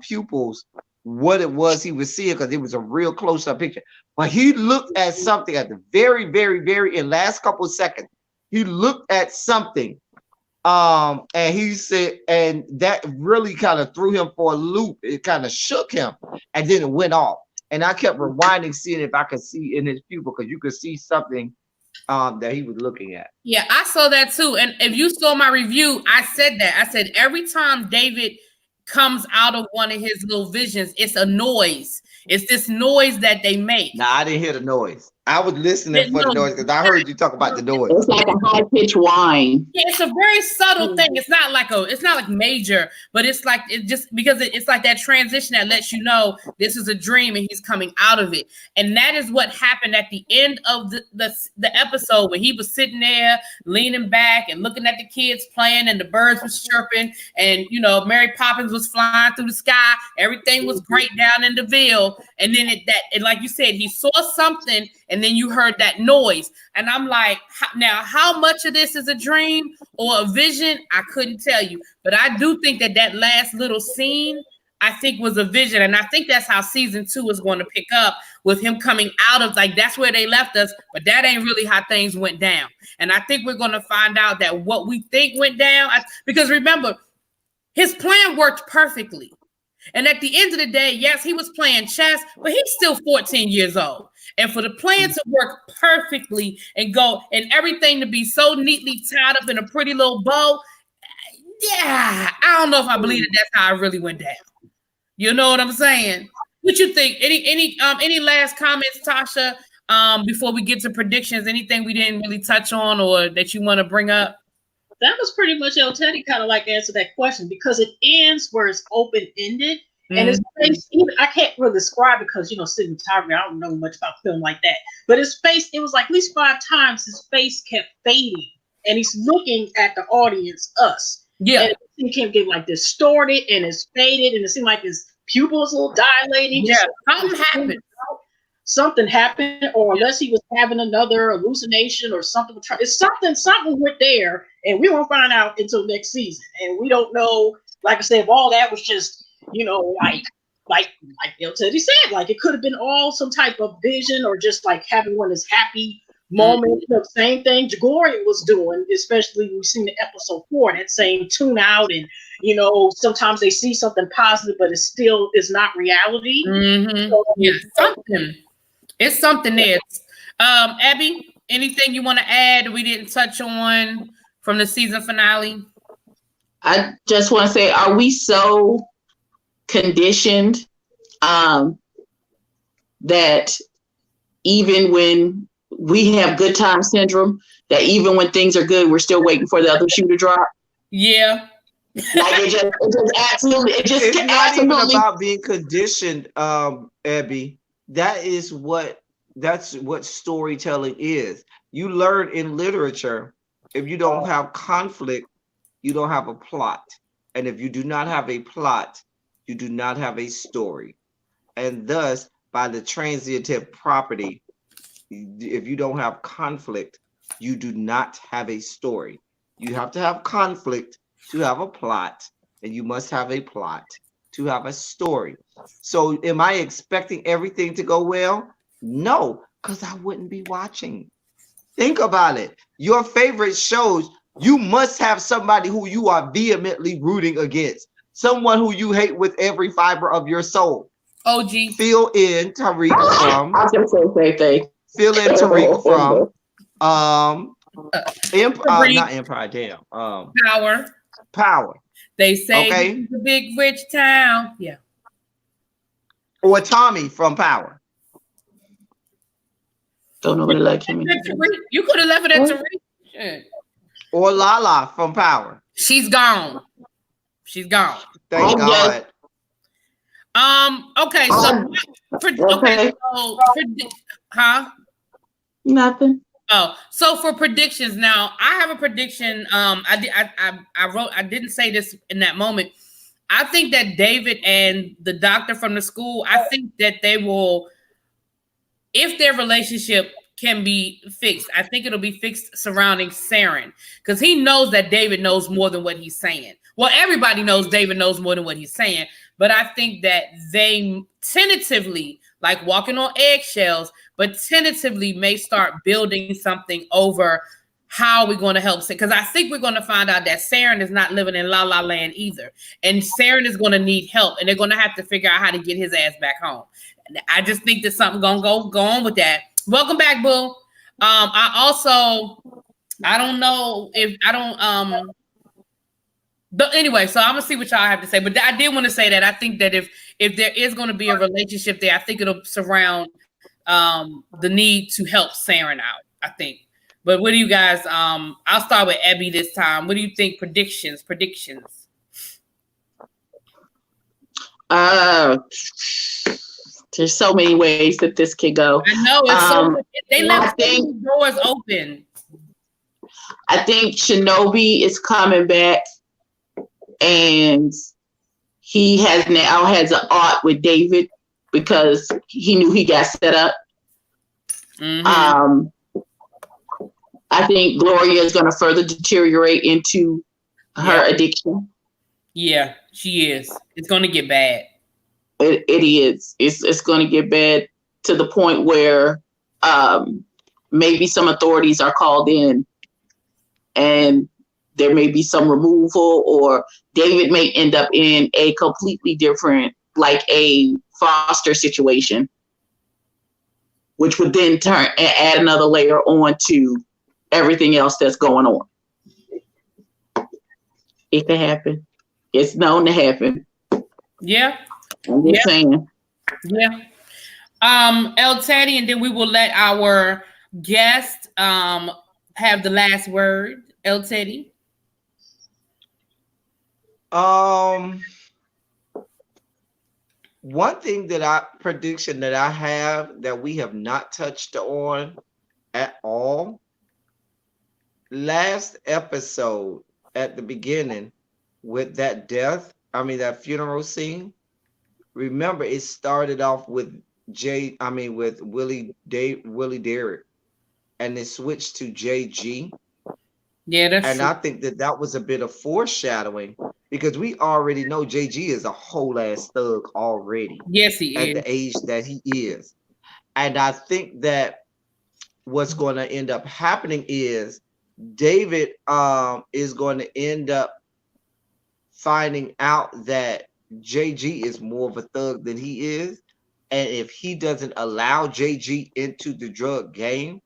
Speaker 3: pupils what it was he was seeing, because it was a real close-up picture. But he looked at something at the very, very, very in last couple of seconds. He looked at something. And he said, and that really kind of threw him for a loop. It kind of shook him, and then it went off. And I kept rewinding, seeing if I could see in his pupil, because you could see something that he was looking at.
Speaker 2: Yeah, I saw that too. And if you saw my review, I said that. I said every time David comes out of one of his little visions, it's a noise. It's this noise that they make.
Speaker 3: Nah, I didn't hear the noise. I was listening for the noise because I heard you talk about the noise.
Speaker 1: It's like a high-pitched whine.
Speaker 2: Yeah, it's a very subtle thing. It's not like major, but it's like it's like that transition that lets you know this is a dream and he's coming out of it. And that is what happened at the end of the episode, when he was sitting there leaning back and looking at the kids playing, and the birds was chirping, and Mary Poppins was flying through the sky. Everything was great down in the Ville. And then and like you said, he saw something, and then you heard that noise. And I'm like, now how much of this is a dream or a vision? I couldn't tell you. But I do think that last little scene, I think, was a vision. And I think that's how season 2 is going to pick up, with him coming out of, like, that's where they left us. But that ain't really how things went down. And I think we're going to find out that what we think went down, because remember, his plan worked perfectly. And at the end of the day, yes, he was playing chess, but he's still 14 years old. And for the plan to work perfectly and go and everything to be so neatly tied up in a pretty little bow, yeah, I don't know if I believe that that's how it really went down. You know what I'm saying? What you think? Any last comments, Tasha, before we get to predictions? Anything we didn't really touch on or that you want to bring up?
Speaker 4: That was pretty much El Teddy kind of like answered that question, because it ends where it's open-ended. And his face, I can't really describe it because, cinematography, I don't know much about film like that. But his face, it was like at least 5 times his face kept fading. And he's looking at the audience, us.
Speaker 2: Yeah.
Speaker 4: And he kept getting like distorted and it's faded. And it seemed like his pupils a little dilated.
Speaker 2: Yeah, something happened.
Speaker 4: something happened, or unless he was having another hallucination or something. It's something went there, and we won't find out until next season. And we don't know, like I said, if all that was just, like El Teddy said, like it could have been all some type of vision, or just like having one of his happy moments. The same thing Gloria was doing, especially we've seen the episode 4, that same tune out, and sometimes they see something positive, but it still is not reality.
Speaker 2: So, it's something there. Abby, anything you want to add we didn't touch on from the season finale?
Speaker 1: I just want to say, are we so conditioned that even when we have good time syndrome, that even when things are good, we're still waiting for the other shoe to drop?
Speaker 2: Yeah.
Speaker 1: Like it just absolutely.
Speaker 3: It's not even about being conditioned, Abby. That's what storytelling is. You learn in literature, if you don't have conflict, you don't have a plot. And if you do not have a plot, you do not have a story. And thus, by the transitive property, if you don't have conflict, you do not have a story. You have to have conflict to have a plot, and you must have a plot to have a story. So am I expecting everything to go well? No, because I wouldn't be watching. Think about it. Your favorite shows, you must have somebody who you are vehemently rooting against, someone who you hate with every fiber of your soul.
Speaker 2: OG.
Speaker 3: Fill in Tariq from.
Speaker 1: I was gonna say the same thing.
Speaker 3: Fill in Tariq from. Not Empire. Damn. Power.
Speaker 2: They say
Speaker 3: okay.
Speaker 2: It's a big rich town. Yeah.
Speaker 3: Or Tommy from Power.
Speaker 1: Don't know what it like him.
Speaker 2: You could have left it at Tariq.
Speaker 3: Or Lala from Power.
Speaker 2: She's gone. Thank
Speaker 3: God.
Speaker 2: Okay.
Speaker 1: Nothing.
Speaker 2: Oh, so for predictions now, I have a prediction. I didn't say this in that moment. I think that David and the doctor from the school, I think that they will, if their relationship can be fixed, I think it'll be fixed surrounding Saren, because he knows that David knows more than what he's saying. Well, everybody knows David knows more than what he's saying, but I think that they tentatively, like walking on eggshells, but tentatively may start building something over how we're going to help. Because I think we're going to find out that Saren is not living in La La Land either. And Saren is going to need help, and they're going to have to figure out how to get his ass back home. I just think that something going to go on with that. Welcome back, Boo. But anyway, so I'm gonna see what y'all have to say. But I did want to say that I think that if there is going to be a relationship there, I think it'll surround the need to help Saren out, I think. But what do you guys? I'll start with Abby this time. What do you think? Predictions.
Speaker 1: There's so many ways that this could go.
Speaker 2: I know it's they left doors open.
Speaker 1: I think Shinobi is coming back, and he has an art with David because he knew he got set up.
Speaker 2: Mm-hmm.
Speaker 1: I think Gloria is going to further deteriorate into her addiction.
Speaker 2: Yeah, she is. It's going to get bad.
Speaker 1: It is. It's going to get bad to the point where maybe some authorities are called in, and there may be some removal, or David may end up in a completely different, like a foster situation, which would then add another layer on to everything else that's going on. It can happen. It's known to happen.
Speaker 2: Yeah.
Speaker 1: I'm just saying.
Speaker 2: Yeah. El Teddy, and then we will let our guest have the last word. El Teddy.
Speaker 3: One prediction that I have that we have not touched on at all. Last episode at the beginning with that that funeral scene. Remember, it started off with with Willie Derrick, and it switched to JG.
Speaker 2: Yeah, that's true.
Speaker 3: I think that was a bit of foreshadowing because we already know JG is a whole ass thug already.
Speaker 2: Yes, he
Speaker 3: at
Speaker 2: is.
Speaker 3: the age that he is. And I think that what's going to end up happening is David is going to end up finding out that JG is more of a thug than he is. And if he doesn't allow JG into the drug game,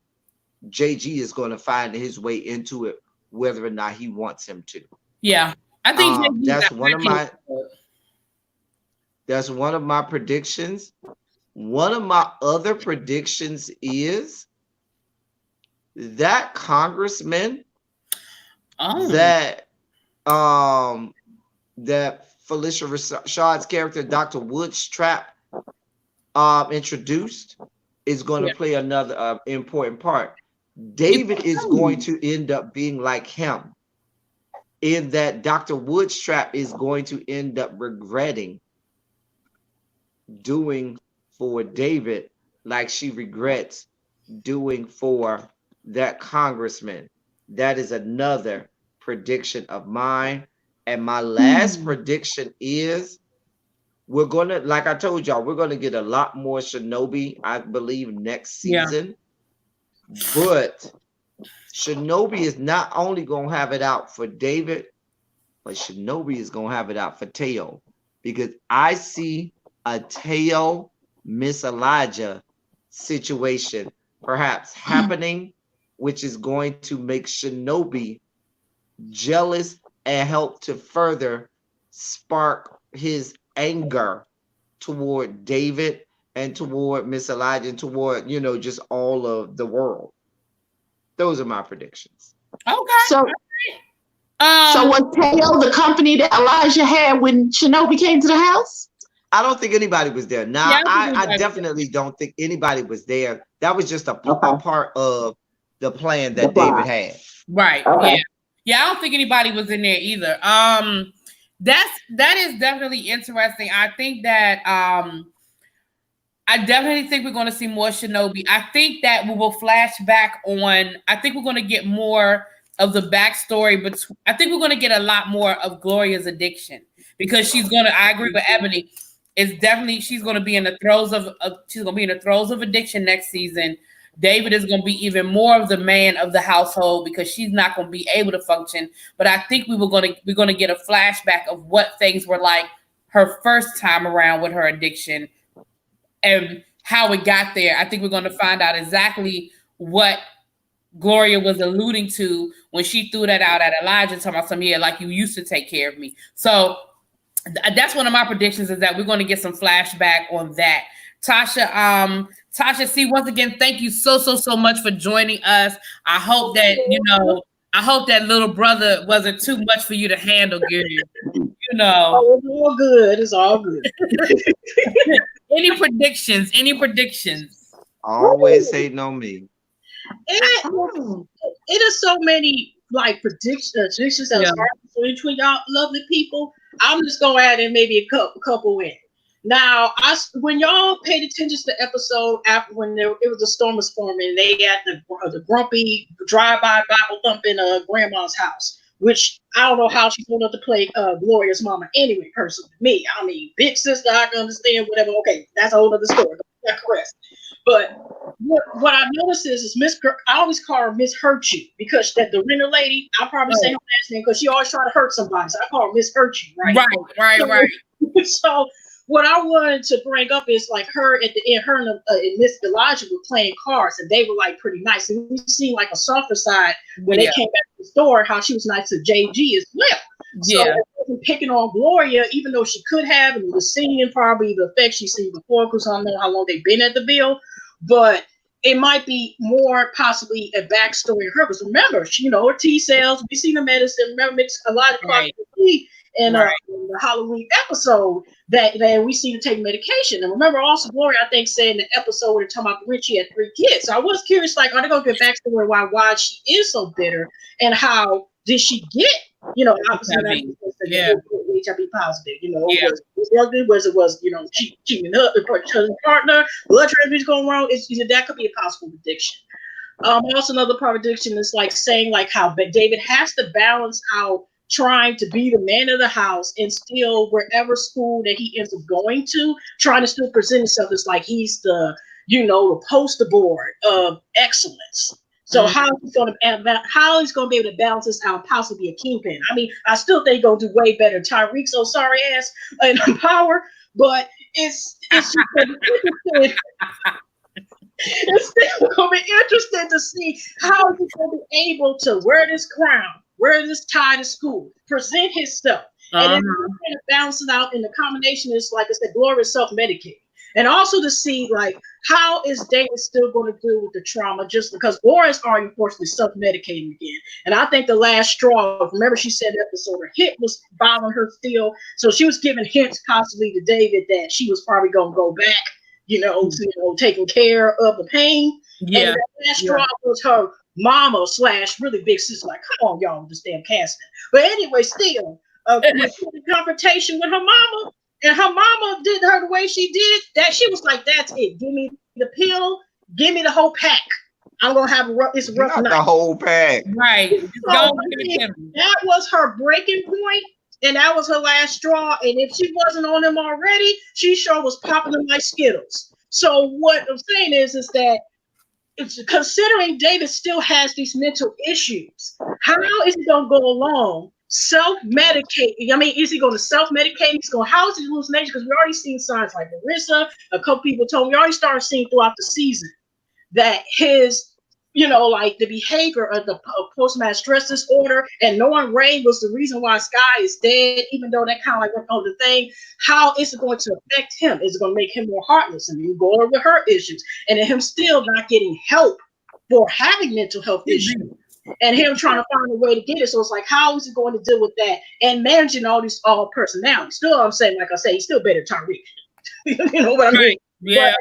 Speaker 3: JG is going to find his way into it, whether or not he wants him to.
Speaker 2: Yeah, I think
Speaker 3: that's one of my predictions. One of my other predictions is that congressman that Felicia Rashad's character, Dr. Woods Trap, introduced is going to play another important part. David is going to end up being like him, in that Dr. Woods Trap is going to end up regretting doing for David like she regrets doing for that congressman. That is another prediction of mine. And my last prediction is we're going to, like I told y'all, we're going to get a lot more Shinobi, I believe, next season. But Shinobi is not only going to have it out for David, but Shinobi is going to have it out for Teo. Because I see a Teo Miss Elijah situation perhaps happening, which is going to make Shinobi jealous and help to further spark his anger toward David and toward Miss Elijah and toward, just all of the world. Those are my predictions.
Speaker 2: Okay.
Speaker 1: So was Teo the company that Elijah had when Shinobi came to the house?
Speaker 3: I don't think anybody was there. Now, I definitely don't think anybody was there. That was just a part of the plan that David had.
Speaker 2: Right. Okay. Yeah, I don't think anybody was in there either. That is definitely interesting. I think that I definitely think we're going to see more Shinobi. I think that we will flash back on. I think we're going to get more of the backstory, but I think we're going to get a lot more of Gloria's addiction because she's going to. I agree with Ebony. It's definitely she's going to be in the throes of addiction next season. David is going to be even more of the man of the household because she's not going to be able to function. But I think we're going to get a flashback of what things were like her first time around with her addiction and how it got there. I think we're going to find out exactly what Gloria was alluding to when she threw that out at Elijah, talking about like you used to take care of me. So that's one of my predictions is that we're going to get some flashback on that. Tasha C, once again, thank you so much for joining us. I hope that, little brother wasn't too much for you to handle, Gary.
Speaker 4: Oh, it's all good. It's all good.
Speaker 2: Any predictions?
Speaker 3: Always hating on me.
Speaker 4: It is so many predictions that are between y'all lovely people. I'm just going to add in maybe a couple in. Now, when y'all paid attention to the episode after when it was a storm was forming, they had the grumpy drive-by Bible thumping grandma's house, which I don't know how she's going to play Gloria's mama anyway, personally. Me, I mean, big sister, I can understand whatever. Okay, that's a whole other story. That's correct. But what I noticed is I always call her Miss Hurt You because that the renter lady, I'll probably say her last name because she always try to hurt somebody. So I call her Miss Hurt You, right?
Speaker 2: Right.
Speaker 4: So what I wanted to bring up is her at the end, her and Miss Elijah were playing cards and they were pretty nice. And we seen a softer side when they came back to the store, how she was nice to JG as well. So it wasn't picking on Gloria, even though she could have, and was seeing probably the effects she's seen before because I don't know how long they've been at the bill. But it might be more possibly a backstory of her. Because remember, her T cells, we seen the medicine, remember mix a lot of tea in the Halloween episode that we see her take medication. And remember also Gloria, I think, said in the episode where they're talking about Richie had 3 kids. So I was curious, are they going to get backstory why she is so bitter and how did she get, obviously HIV positive. Was it was cheating up with her partner, blood transfusion going wrong. That could be a possible prediction. Also another prediction is like saying like how David has to balance out trying to be the man of the house and still wherever school that he ends up going to, trying to still present himself as like he's the poster board of excellence. So how he's going to be able to balance this out, possibly a kingpin. I mean, I still think he's going to do way better. Tyreek, so sorry ass in power, but it's just interesting. It's still going to be interesting to see how he's going to be able to wear this crown, wear this tie to school, present himself, and then kind of balance it out. And the combination is, like I said, Gloria self-medicating. And also to see, like, how is David still going to deal with the trauma just because Gloria's already unfortunately self-medicating again. And I think the last straw, remember she said the episode, her hip was bothering her still. So she was giving hints possibly to David that she was probably going to go back, taking care of the pain. Yeah. And the last straw was her mama / really big sister, like, come on, y'all, with this damn casting. But anyway, still, confrontation with her mama. And her mama did her the way she did, that she was like, that's it. Give me the pill. Give me the whole pack. I'm going to have it's a rough night.
Speaker 3: The whole pack.
Speaker 2: Right.
Speaker 4: So, that was her breaking point, and that was her last straw. And if she wasn't on them already, she sure was popping them like Skittles. So what I'm saying is that it's considering David still has these mental issues, how is he going to go along? Self-medicate. I mean, is he going to self-medicate? How is his hallucination? Because we already seen signs like Marissa, a couple people told me, we already started seeing throughout the season that his, like the behavior of the post-traumatic stress disorder and knowing Ray was the reason why Sky is dead, even though that kind of like went on the thing, how is it going to affect him? Is it going to make him more heartless? And you go over with her issues and then him still not getting help for having mental health issues. And him trying to find a way to get it. So it's like, how is he going to deal with that and managing all these personalities? Still, I'm saying, like I say, he's still better than Tyreek. You know what I mean?
Speaker 2: Yeah.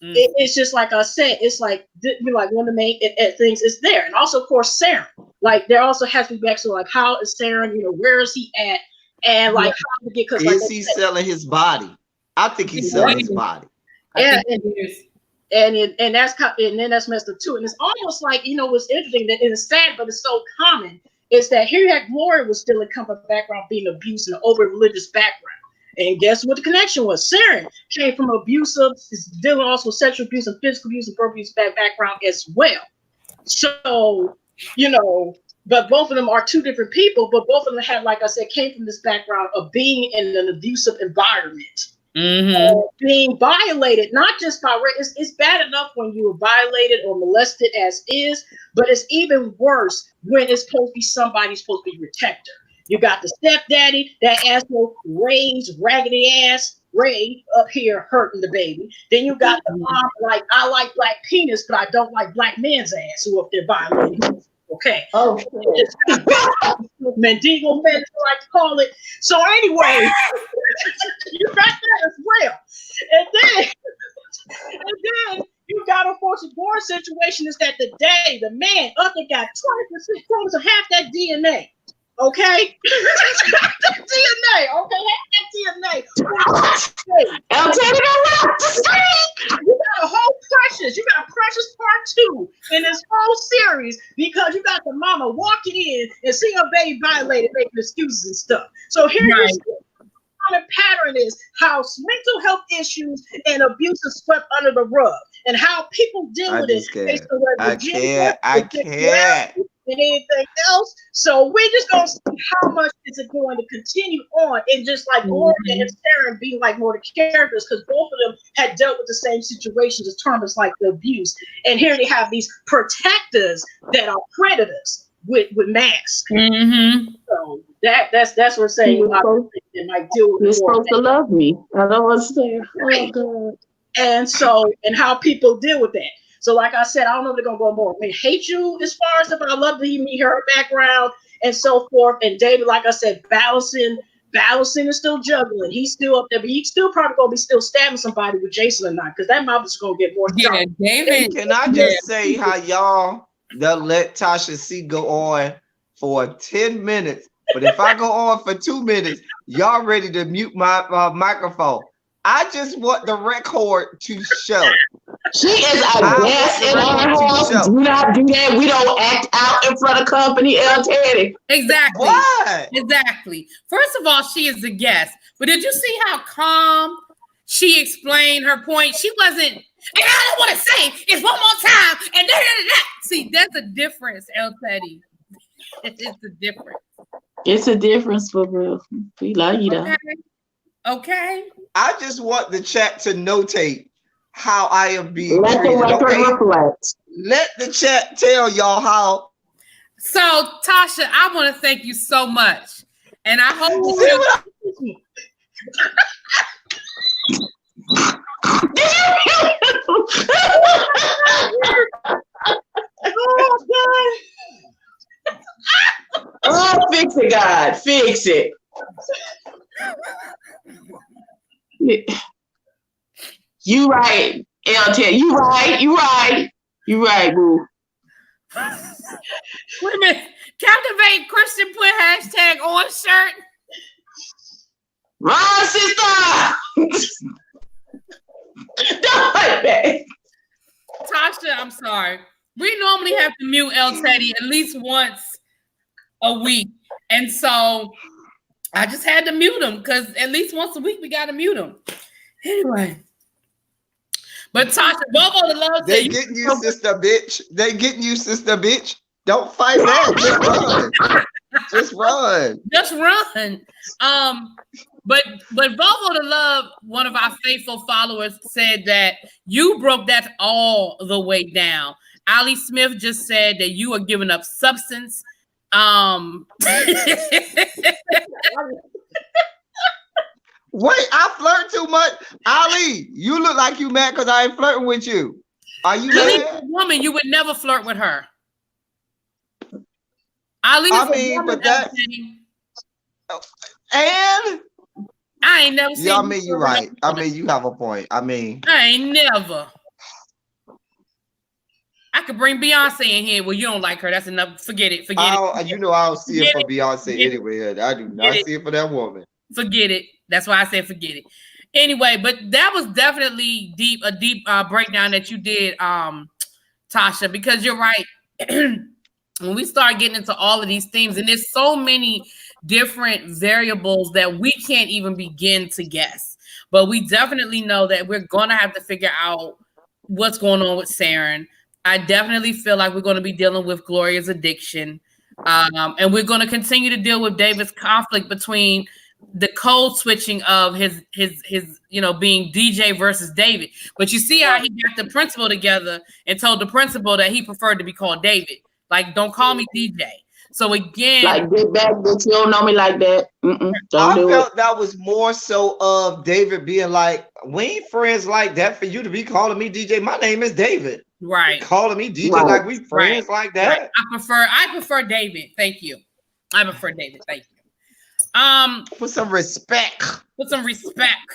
Speaker 4: It's just like I said, it's like, one of the main things is there. And also, of course, Saren. Like, there also has to be back to, like, how is Saren, where is he at? And, like, how to get, because,
Speaker 3: is he selling his body? I think he's selling his body.
Speaker 4: Yeah, and that's messed up too. And it's almost like, what's interesting that it's sad, but it's so common is that here you had Gloria was still a comfort background, being abused in an over religious background. And guess what the connection was? Saren came from abusive, is dealing also with sexual abuse and physical abuse and verbal abuse background as well. So, but both of them are two different people, but both of them had, like I said, came from this background of being in an abusive environment. Being violated, not just by rape. It's bad enough when you were violated or molested as is, but it's even worse when it's supposed to be somebody's supposed to be protector. You got the stepdaddy, that asshole Ray's raggedy ass Ray up here hurting the baby. Then you got the mom, like, I like black penis, but I don't like black men's ass, who up there violating. Okay. Oh, Mendigo men, I like to call it. So anyway, you got that as well. And then you got, of course, the more situation is that the man up there got 20% chromosomes of half that DNA. Okay? That DNA. Okay, that DNA.
Speaker 1: I'm telling you
Speaker 4: you got a whole Precious. You got Precious Part 2 in this whole series because you got the mama walking in and seeing her baby violated, making excuses and stuff. So here's the common pattern is how mental health issues and abuse is swept under the rug and how people deal with it based on
Speaker 3: I can't.
Speaker 4: And anything else. So we're just gonna see how much is it going to continue on, and just like Gloria and Saren being like more the characters, because both of them had dealt with the same situations in terms like the abuse, and here they have these protectors that are predators with masks. So that's what we're saying. They might deal with.
Speaker 1: You're supposed to love me. I don't understand. Oh God.
Speaker 4: And how people deal with that. So like I said, I don't know if they're going to go more. I mean, hate you as far as stuff, but I love to meet her background and so forth. And David, like I said, balancing is still juggling. He's still up there, but he's still probably going to be still stabbing somebody with Jason or not, because that mouth is going to get more sharp.
Speaker 2: David.
Speaker 3: Can I just say how y'all let Tasha C go on for 10 minutes But if I go on for 2 minutes, y'all ready to mute my microphone. I just want the record to show.
Speaker 1: She is a guest in our house. Do not do that. We don't act out in front of company, El Teddy.
Speaker 2: Exactly.
Speaker 3: What?
Speaker 2: Exactly. First of all, she is a guest. But did you see how calm she explained her point? She wasn't, and I don't want to say it one more time. And da-da-da-da. See, that's a difference, El Teddy. It's a difference.
Speaker 1: It's a difference for real. We like you though.
Speaker 2: Okay.
Speaker 3: I just want the chat to notate how I am being
Speaker 1: Let
Speaker 3: treated.
Speaker 1: the record reflect.
Speaker 3: Let the chat tell y'all how.
Speaker 2: So, Tasha, I want to thank you so much. And I hope
Speaker 1: Oh, fix it, God. Fix it. You right, LT. You right. You right. You right, boo.
Speaker 2: Wait a minute. Captivate Christian put hashtag on shirt.
Speaker 1: Run, sister. Don't like that.
Speaker 2: Tasha, I'm sorry. We normally have to mute El Teddy at least once a week. And so I just had to mute him because at least once a week we got to mute him. Anyway. But Tasha, Bobo the Love
Speaker 3: They getting you, sister bitch. They getting you, sister bitch. Don't fight back. Just run. Just run.
Speaker 2: Just run. But Bobo the Love, one of our faithful followers, said that you broke that all the way down. Ali Smith just said that you are giving up substance.
Speaker 3: Wait, I flirt too much. Ali, you look like you mad because I ain't flirting with you. Are you mad?
Speaker 2: Woman, you would never flirt with her. Ali,
Speaker 3: I mean, but that and
Speaker 2: I ain't never seen.
Speaker 3: Yeah, I mean, you're right. I mean, you have a point. I mean,
Speaker 2: I ain't never. I could bring Beyonce in here. Well, you don't like her. That's enough. Forget it. Forget it.
Speaker 3: You know, I don't see it for Beyonce anyway. I do not see it for that woman.
Speaker 2: Forget it. That's why I said forget it. Anyway, but that was definitely a deep breakdown that you did, Tasha, because you're right. When we start getting into all of these themes, and there's so many different variables that we can't even begin to guess. But we definitely know that we're going to have to figure out what's going on with Saren. I definitely feel like we're going to be dealing with Gloria's addiction. And we're going to continue to deal with David's conflict between the code switching of his being DJ versus David. But you see how he got the principal together and told the principal that he preferred to be called David. Like, don't call me DJ. So again,
Speaker 1: like, get back, bitch. You don't know me like that. I
Speaker 3: felt that was more so of David being like, we ain't friends like that for you to be calling me DJ. My name is David.
Speaker 2: Right.
Speaker 3: Calling me DJ like we friends like that.
Speaker 2: Right. I prefer David. Thank you. I prefer David. Thank you.
Speaker 3: Put some respect.
Speaker 2: Put some respect.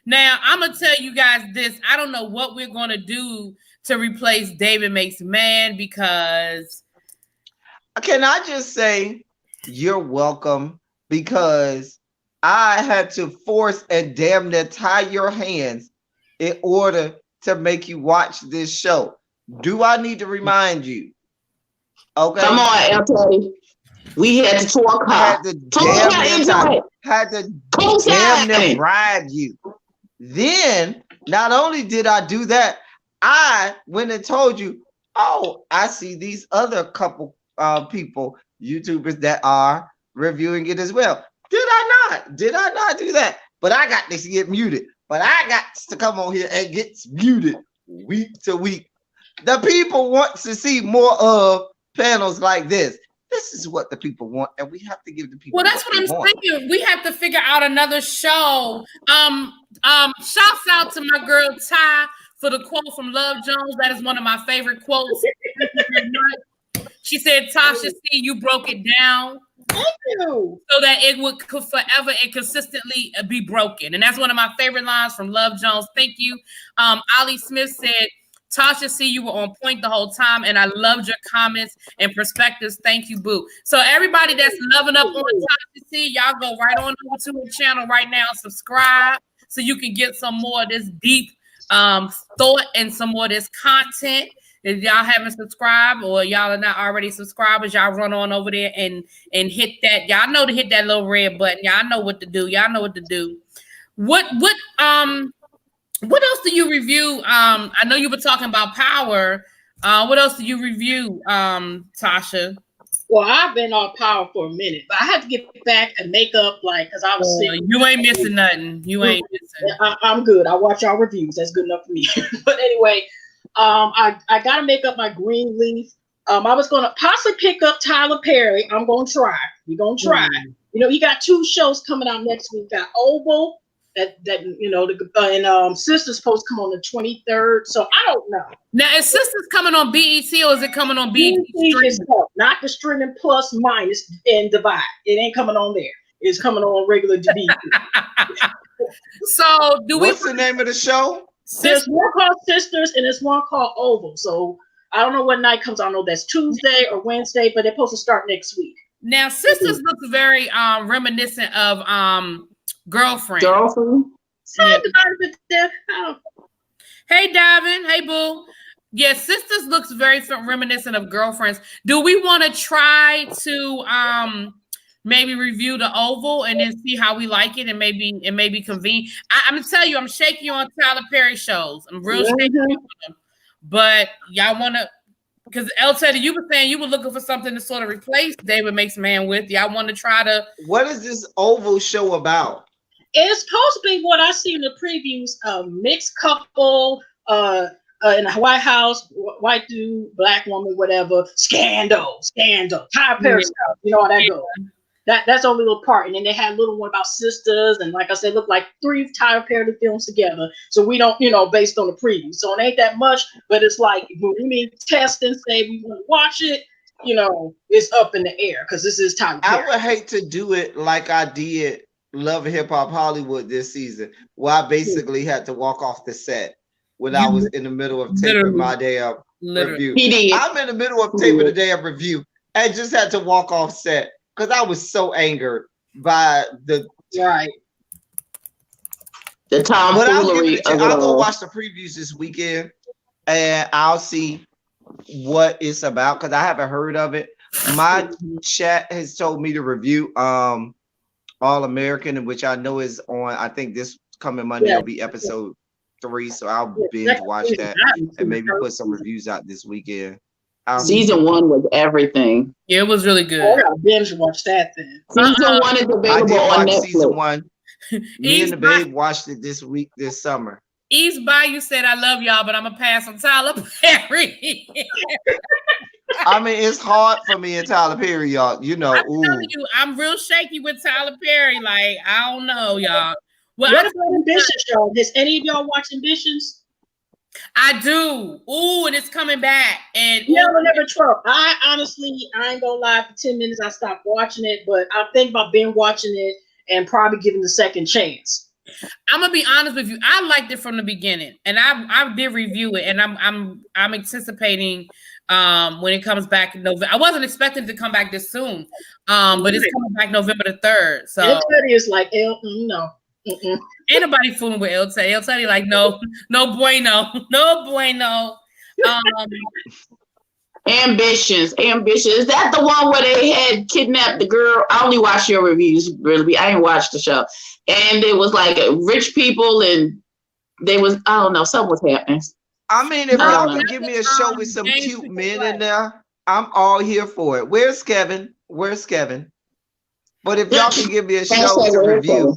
Speaker 2: Now, I'm gonna tell you guys this. I don't know what we're gonna do to replace David Makes Man, because
Speaker 3: can I just say you're welcome, because I had to force and damn near tie your hands in order to make you watch this show. Do I need to remind you? Okay.
Speaker 1: Come on, El Teddy. We had to talk her.
Speaker 3: Had to damn near bribe you. Then, not only did I do that, I went and told you, oh, I see these other couple people, YouTubers, that are reviewing it as well. Did I not? Did I not do that? But I got to get muted. But I got to come on here and get muted week to week. The people want to see more of panels like this. This is what the people want, and we have to give the people.
Speaker 2: Well, that's what I'm saying. We have to figure out another show. Shouts out to my girl Ty for the quote from Love Jones. That is one of my favorite quotes. She said, "Tasha, see, you broke it down.
Speaker 4: Thank you.
Speaker 2: So that it would forever and consistently be broken." And that's one of my favorite lines from Love Jones. Thank you. Ali Smith said, Tasha C, you were on point the whole time, and I loved your comments and perspectives. Thank you, boo. So everybody that's loving up on Tasha C, y'all go right on over to her channel right now, subscribe, so you can get some more of this deep thought and some more of this content. If y'all haven't subscribed or y'all are not already subscribers, y'all run on over there and hit that. Y'all know to hit that little red button. Y'all know what to do. Y'all know what to do. What else do you review? I know you were talking about Power. What else do you review, Tasha?
Speaker 4: Well, I've been on Power for a minute, but I had to get back and make up, like, because I was sick.
Speaker 2: You ain't missing nothing. You ain't missing.
Speaker 4: I'm good. I watch y'all reviews. That's good enough for me. But anyway, I got to make up my green leaf. I was going to possibly pick up Tyler Perry. I'm going to try. We're going to try. You know, he got 2 shows coming out next week. Got Oval. That you know, and Sisters supposed to come on the 23rd. So I don't know.
Speaker 2: Now, is Sisters coming on BET or is it coming on BET?
Speaker 4: Not the streaming plus minus and divide. It ain't coming on there. It's coming on regular BET.
Speaker 2: So
Speaker 3: what's the name of the show?
Speaker 4: There's one called Sisters and there's one called Oval. So I don't know what night comes. I don't know if that's Tuesday or Wednesday, but they're supposed to start next week.
Speaker 2: Now, Sisters looks very reminiscent of Girlfriend.
Speaker 4: Yeah.
Speaker 2: Hey, Davin. Hey, boo. Yeah, Sisters looks very reminiscent of Girlfriends. Do we want to try to maybe review the Oval and then see how we like it and maybe convene? I'm gonna tell you, I'm shaky on Tyler Perry shows. I'm real shaky on them. But y'all want to, because El Teddy, you were saying you were looking for something to sort of replace David Makes Man with. Y'all want to try to.
Speaker 3: What is this Oval show about?
Speaker 4: It's supposed to be what I see in the previews: a mixed couple, in the White House, white dude, black woman, whatever. Scandal. Tyler Perry stuff. You know how that goes. That's only a little part, and then they had a little one about sisters, and like I said, looked like 3 Tyler Perry films together. So we don't, you know, based on the preview. So it ain't that much, but it's like when we need to test and say we want to watch it, you know, it's up in the air because this is Tyler Perry.
Speaker 3: I would hate to do it like I did Love and Hip Hop Hollywood this season, where I basically had to walk off the set when I was in the middle of taping my damn review. I'm in the middle of taping the damn review and just had to walk off set because I was so angered by the
Speaker 1: tomfoolery.
Speaker 3: I'll go watch the previews this weekend and I'll see what it's about because I haven't heard of it. My chat has told me to review All American, which I know is on. I think this coming Monday will be episode 3, so I'll binge watch that and maybe put some reviews out this weekend.
Speaker 1: Season 1 was everything.
Speaker 2: Yeah, it was really good.
Speaker 4: I gotta binge watch that then.
Speaker 1: Season 1 is available on Netflix.
Speaker 3: Season 1. Me and the babe watched it this summer.
Speaker 2: East Bayou said, "I love y'all, but I'm gonna pass on Tyler Perry."
Speaker 3: I mean, it's hard for me and Tyler Perry, y'all. You know,
Speaker 2: I'm telling you, I'm real shaky with Tyler Perry. Like, I don't know, y'all. Well,
Speaker 4: what about Ambitions, y'all? Does any of y'all watch Ambitions?
Speaker 2: I do. Ooh, and it's coming back. And
Speaker 4: never Trump. I ain't gonna lie. For 10 minutes, I stopped watching it, but I think about being watching it and probably giving the second chance.
Speaker 2: I'm gonna be honest with you. I liked it from the beginning, and I did review it, and I'm anticipating when it comes back in November. I wasn't expecting it to come back this soon, but it's coming back November the 3rd. So
Speaker 4: everybody is like, no.
Speaker 2: Ain't nobody fooling with El Teddy. El Teddy like, no bueno.
Speaker 1: Ambitions. Is that the one where they had kidnapped the girl? I only watched your reviews, really. I ain't watched the show. And it was like rich people, and they was, I don't know, something was happening.
Speaker 3: I mean, if y'all can give me a show with some cute men in there, I'm all here for it. Where's Kevin? But if y'all can give me a show to review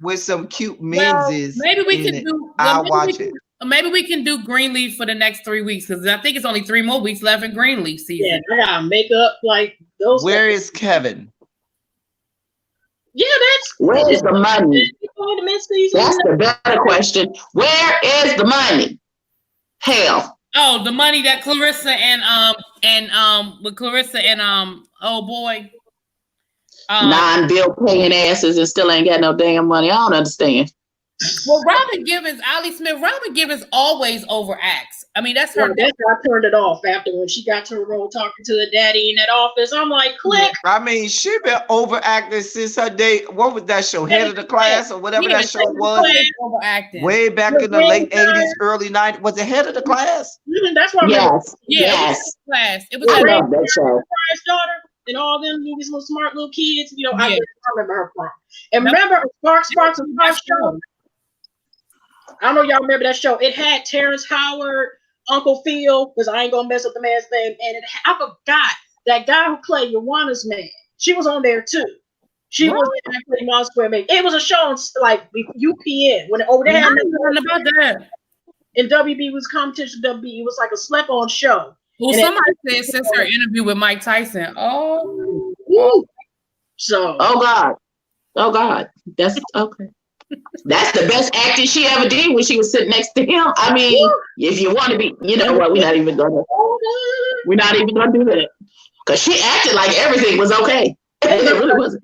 Speaker 3: with some cute men's,
Speaker 2: maybe we can do.
Speaker 3: I'll watch it.
Speaker 2: Maybe we can do Greenleaf for the next 3 weeks because I think it's only 3 more weeks left in Greenleaf season.
Speaker 4: Yeah, I gotta make up like those.
Speaker 3: Where is Kevin?
Speaker 4: Yeah,
Speaker 1: where is the money? That's the better question. Where is the money? Hell.
Speaker 2: Oh, the money that Clarissa with Clarissa and oh boy.
Speaker 1: Non-bill paying asses and still ain't got no damn money. I don't understand.
Speaker 2: Well, Robin Givens, Ali Smith, Robin Givens always overacts. I mean, that's her.
Speaker 4: That's why I turned it off after when she got to her role talking to the daddy in that office. I'm like, click.
Speaker 3: I mean, she been overacting since her day. What was that show? Head of the Class or whatever that show was.
Speaker 2: Overacting.
Speaker 3: Way back in the late 80s, early 90s. Was it Head of the Class?
Speaker 4: That's why.
Speaker 1: Yes.
Speaker 2: Class. It was
Speaker 1: I love that show.
Speaker 4: Daughter and all them these little smart little kids. You know, I remember her from. And remember Sparks and Sparks show. I don't know y'all remember that show. It had Terrence Howard, Uncle Phil, because I ain't gonna mess up the man's name. And I forgot that guy who played Yawana's man. She was on there too. She was in that Pretty Mom Square Maid. It was a show on like UPN when over there.
Speaker 2: About that.
Speaker 4: And WB was competition. WB, it was like a slept-on show.
Speaker 2: Well,
Speaker 4: and
Speaker 2: somebody said since her interview with Mike Tyson. Oh
Speaker 1: God. That's okay. That's the best acting she ever did when she was sitting next to him. I mean, if you want to be, you know what, we're not even gonna do that. Because she acted like everything was okay. It really wasn't.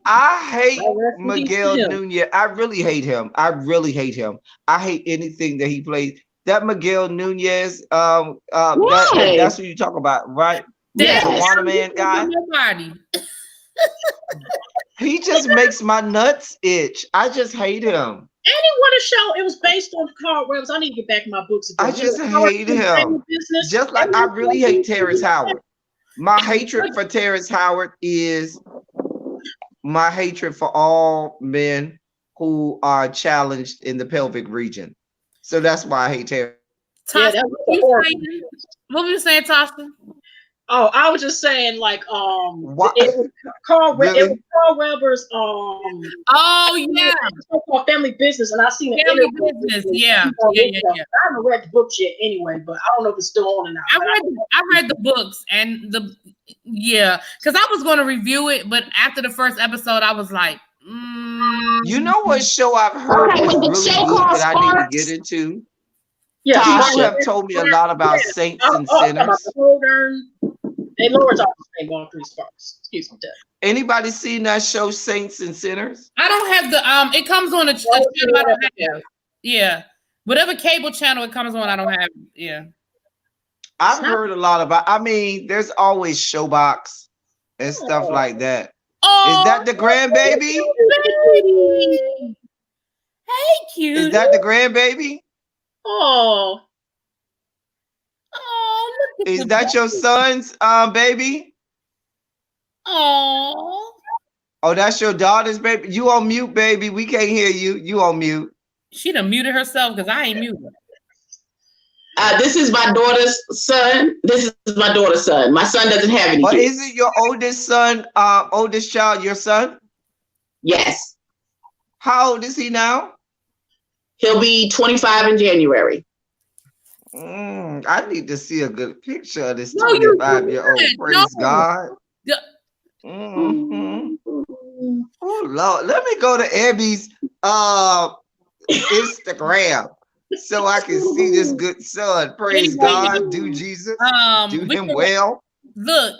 Speaker 3: I hate Miguel Nunez. I really hate him. I hate anything that he plays. That Miguel Nunez, that's what you talk about, right?
Speaker 2: Yeah,
Speaker 3: Juana Man guy. He just makes my nuts itch. I just hate him.
Speaker 4: And he won a show. It was based on Carl Webb's. I need to get back in my books again.
Speaker 3: I just hate him. Just like I really hate Terrence Howard. My hatred for Terrence Howard is my hatred for all men who are challenged in the pelvic region. So that's why I hate Terrence.
Speaker 2: Tasha, what were you saying, Tasha?
Speaker 4: Oh, I was just saying, like, it was Carl Weber's,
Speaker 2: oh yeah,
Speaker 4: so-called Family Business, and I seen it.
Speaker 2: Family Business, yeah.
Speaker 4: I haven't read the books yet, anyway, but I don't know if it's still on or not.
Speaker 2: I read the books and because I was going to review it, but after the first episode, I was like,
Speaker 3: You know what show I've heard is really good that I need to get into?
Speaker 4: Yeah,
Speaker 3: people have told me a lot about Saints and Sinners.
Speaker 4: They lowered off the going through Sparks. Excuse me, Dad.
Speaker 3: Anybody seen that show, Saints and Sinners?
Speaker 2: I don't have the it comes on a channel I don't have. Yeah. Whatever cable channel it comes on, I don't have. Yeah.
Speaker 3: I've heard a lot about, I mean, there's always Showbox and stuff like that.
Speaker 2: Oh,
Speaker 3: is that the grandbaby?
Speaker 2: Hey, cute.
Speaker 3: Is that the grandbaby?
Speaker 4: Oh.
Speaker 2: Oh, look at
Speaker 3: is that your son's baby?
Speaker 2: Oh.
Speaker 3: Oh, that's your daughter's baby. You on mute, baby. We can't hear you. You on mute.
Speaker 2: She done muted herself because I ain't muted.
Speaker 1: This is my daughter's son. This is my daughter's son. My son doesn't have any kids.
Speaker 3: Is it your oldest son, oldest child, your son?
Speaker 1: Yes.
Speaker 3: How old is he now?
Speaker 1: He'll be 25 in January.
Speaker 3: I need to see a good picture of this 25-year-old. Praise God. Oh Lord, let me go to Abby's Instagram so I can see this good son. Praise God. Do Jesus. Do him well.
Speaker 2: Look,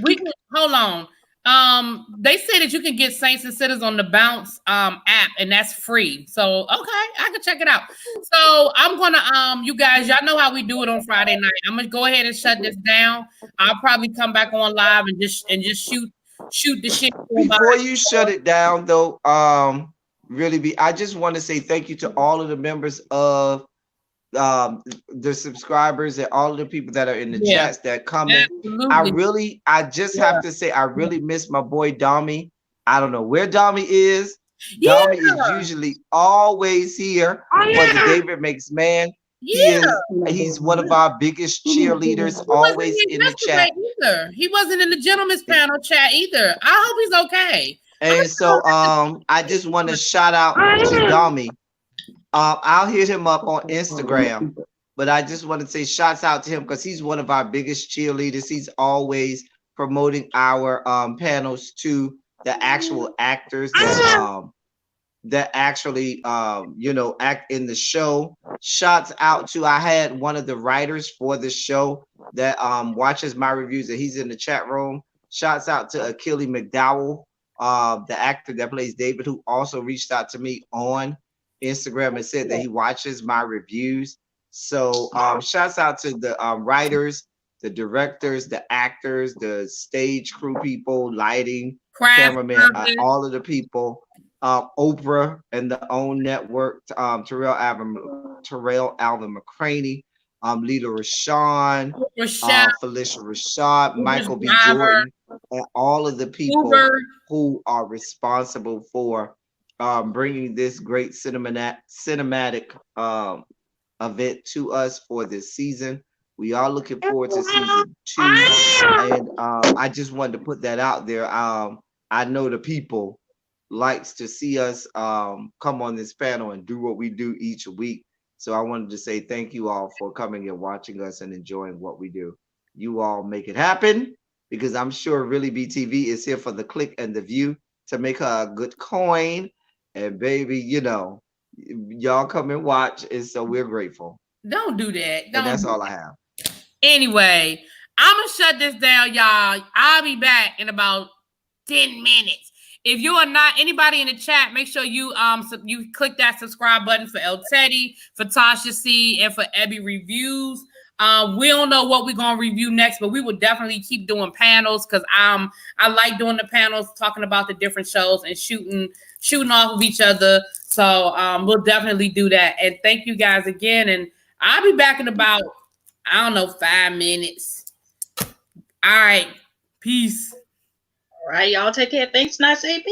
Speaker 2: we can hold on. They say that you can get Saints and Sinners on the Bounce app, and that's free. So okay, I can check it out. So I'm gonna you guys, y'all know how we do it on Friday night. I'm gonna go ahead and shut this down. I'll probably come back on live and just shoot the shit.
Speaker 3: Before you shut it down, though, I just want to say thank you to all of the members of the subscribers and all of the people that are in the chats that comment. I just have to say I really miss my boy Dami. I don't know where Dami is. Dami is usually always here for the David Makes Man. He's one of our biggest cheerleaders, always in the chat.
Speaker 2: He wasn't in the gentleman's panel chat either. I hope he's okay.
Speaker 3: And so I just want to shout out to Dami. I'll hit him up on Instagram, but I just want to say shouts out to him because he's one of our biggest cheerleaders. He's always promoting our panels to the actual actors that actually act in the show. Shouts out to, I had one of the writers for the show that watches my reviews, and he's in the chat room. Shouts out to Achille McDowell, the actor that plays David, who also reached out to me on Instagram and said that he watches my reviews. So shouts out to the writers, the directors, the actors, the stage crew people, lighting, cameraman, all of the people. Oprah and the OWN Network, Terrell Alvin McCraney, Lita Rashawn, Felicia Rashad, Michael B. Jordan, and all of the people who are responsible for bringing this great cinematic event to us for this season. We are looking forward to season 2, and I just wanted to put that out there. I know the people likes to see us come on this panel and do what we do each week. So I wanted to say thank you all for coming and watching us and enjoying what we do. You all make it happen, because I'm sure ReallyBTV is here for the click and the view to make her a good coin. And baby, you know, y'all come and watch, and so we're grateful.
Speaker 2: Don't do that.
Speaker 3: And that's all I have.
Speaker 2: Anyway, I'm gonna shut this down, y'all. I'll be back in about 10 minutes. If you are not anybody in the chat, make sure you you click that subscribe button for El Teddy, for Tasha C, and for Ebby Reviews. We don't know what we're gonna review next, but we will definitely keep doing panels, because I like doing the panels, talking about the different shows and shooting off of each other. So we'll definitely do that. And thank you guys again. And I'll be back in about, I don't know, 5 minutes. All right. Peace.
Speaker 4: All right, y'all take care. Thanks, nice people.